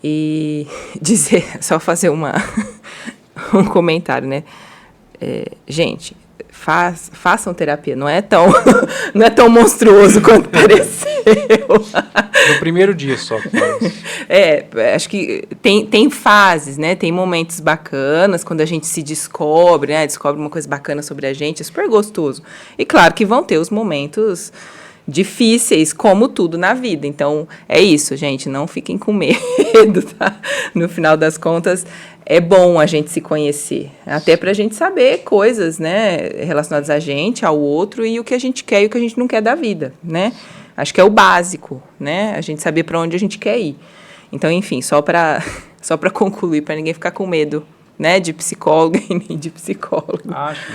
e dizer, só fazer um comentário, né. Gente, façam terapia. Não é tão, não é tão monstruoso quanto pareceu. No primeiro dia só. Acho que tem fases, né? Tem momentos bacanas, quando a gente se descobre, né? Descobre uma coisa bacana sobre a gente, é super gostoso. E claro que vão ter os momentos difíceis, como tudo na vida. Então, é isso, gente. Não fiquem com medo, tá? No final das contas, é bom a gente se conhecer. Até pra gente saber coisas, né? Relacionadas a gente, ao outro, e o que a gente quer e o que a gente não quer da vida, né? Acho que é o básico, né? A gente saber para onde a gente quer ir. Então, enfim, só para concluir, para ninguém ficar com medo, né? De psicóloga e nem de psicólogo. Acho.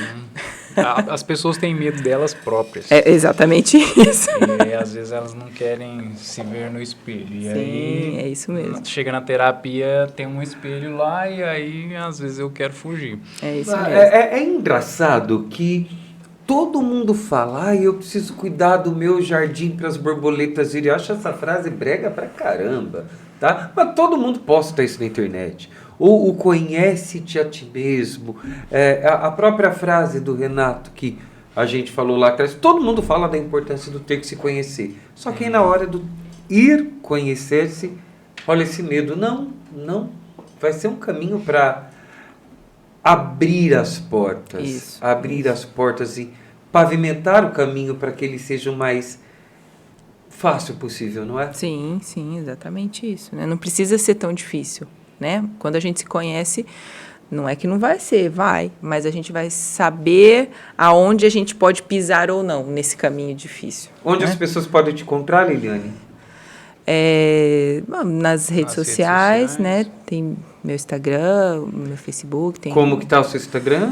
As pessoas têm medo delas próprias. É exatamente isso. E às vezes elas não querem se ver no espelho. E Sim, aí, é isso mesmo. chega na terapia, tem um espelho lá e aí às vezes eu quero fugir. É isso mesmo. É engraçado que todo mundo fala, eu preciso cuidar do meu jardim para as borboletas irem. Eu acho essa frase brega pra caramba, tá? Mas todo mundo posta isso na internet. Ou o conhece-te a ti mesmo. A própria frase do Renato que a gente falou lá atrás, todo mundo fala da importância do ter que se conhecer. Só que aí na hora do ir conhecer-se, olha esse medo. Não. Vai ser um caminho para abrir as portas. Abrir as portas e pavimentar o caminho para que ele seja o mais fácil possível, não é? Sim, exatamente isso, né? Não precisa ser tão difícil, né? Quando a gente se conhece, não é que não vai ser, vai, mas a gente vai saber aonde a gente pode pisar ou não nesse caminho difícil. Onde né? as pessoas podem te encontrar, Liliane? Nas redes sociais, né? Tem meu Instagram, meu Facebook. Tem... Como que tá o seu Instagram?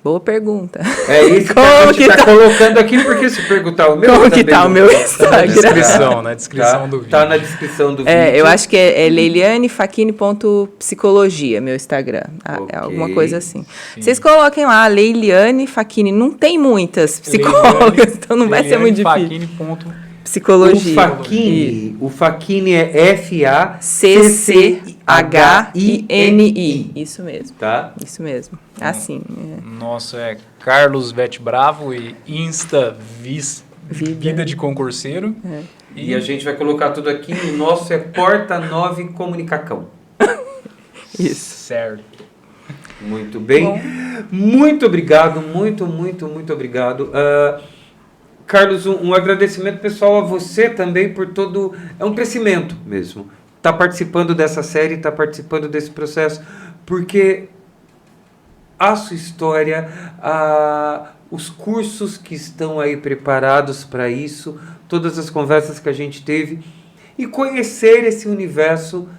Boa pergunta. É isso que a gente está colocando aqui, porque se perguntar o meu... Como que tá o meu Instagram? Na descrição do vídeo. Tá na descrição do vídeo. Eu acho que é leilianefachini.psicologia, meu Instagram. É alguma coisa assim. Sim. Vocês coloquem lá, Leiliane Facchini. Não tem muitas psicólogas, então não vai ser muito difícil. Psicologia. O Facchini é F-A-C-C-H-I-N-I. Isso mesmo. Tá? Isso mesmo. Assim. Nossa, é Carlos Vete Bravo e Insta Vida de Concurseiro. E a gente vai colocar tudo aqui. O nosso é Porta 9 Comunicacão. Isso. Certo. Muito bem. Bom. Muito obrigado. Muito obrigado. Carlos, um agradecimento pessoal a você também por todo... É um crescimento mesmo. Tá participando dessa série, tá participando desse processo, porque a sua história, os cursos que estão aí preparados para isso, todas as conversas que a gente teve, e conhecer esse universo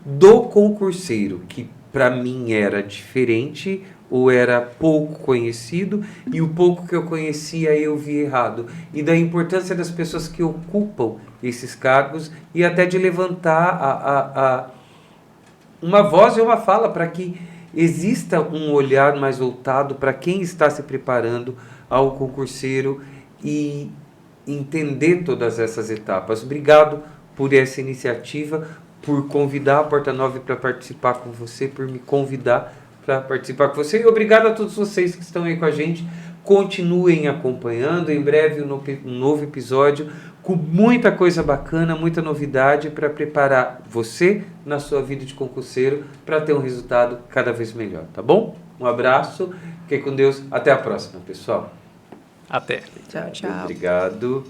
do concurseiro, que para mim era diferente, ou era pouco conhecido, e o pouco que eu conhecia eu vi errado. E da importância das pessoas que ocupam esses cargos, e até de levantar uma voz e uma fala para que exista um olhar mais voltado para quem está se preparando ao concurseiro e entender todas essas etapas. Obrigado por essa iniciativa, por convidar a Porta 9 para participar com você, por me convidar para participar com você. E obrigado a todos vocês que estão aí com a gente. Continuem acompanhando. Em breve um novo episódio com muita coisa bacana, muita novidade para preparar você na sua vida de concurseiro para ter um resultado cada vez melhor, tá bom? Um abraço, fiquem com Deus. Até a próxima, pessoal. Até. Tchau. Obrigado.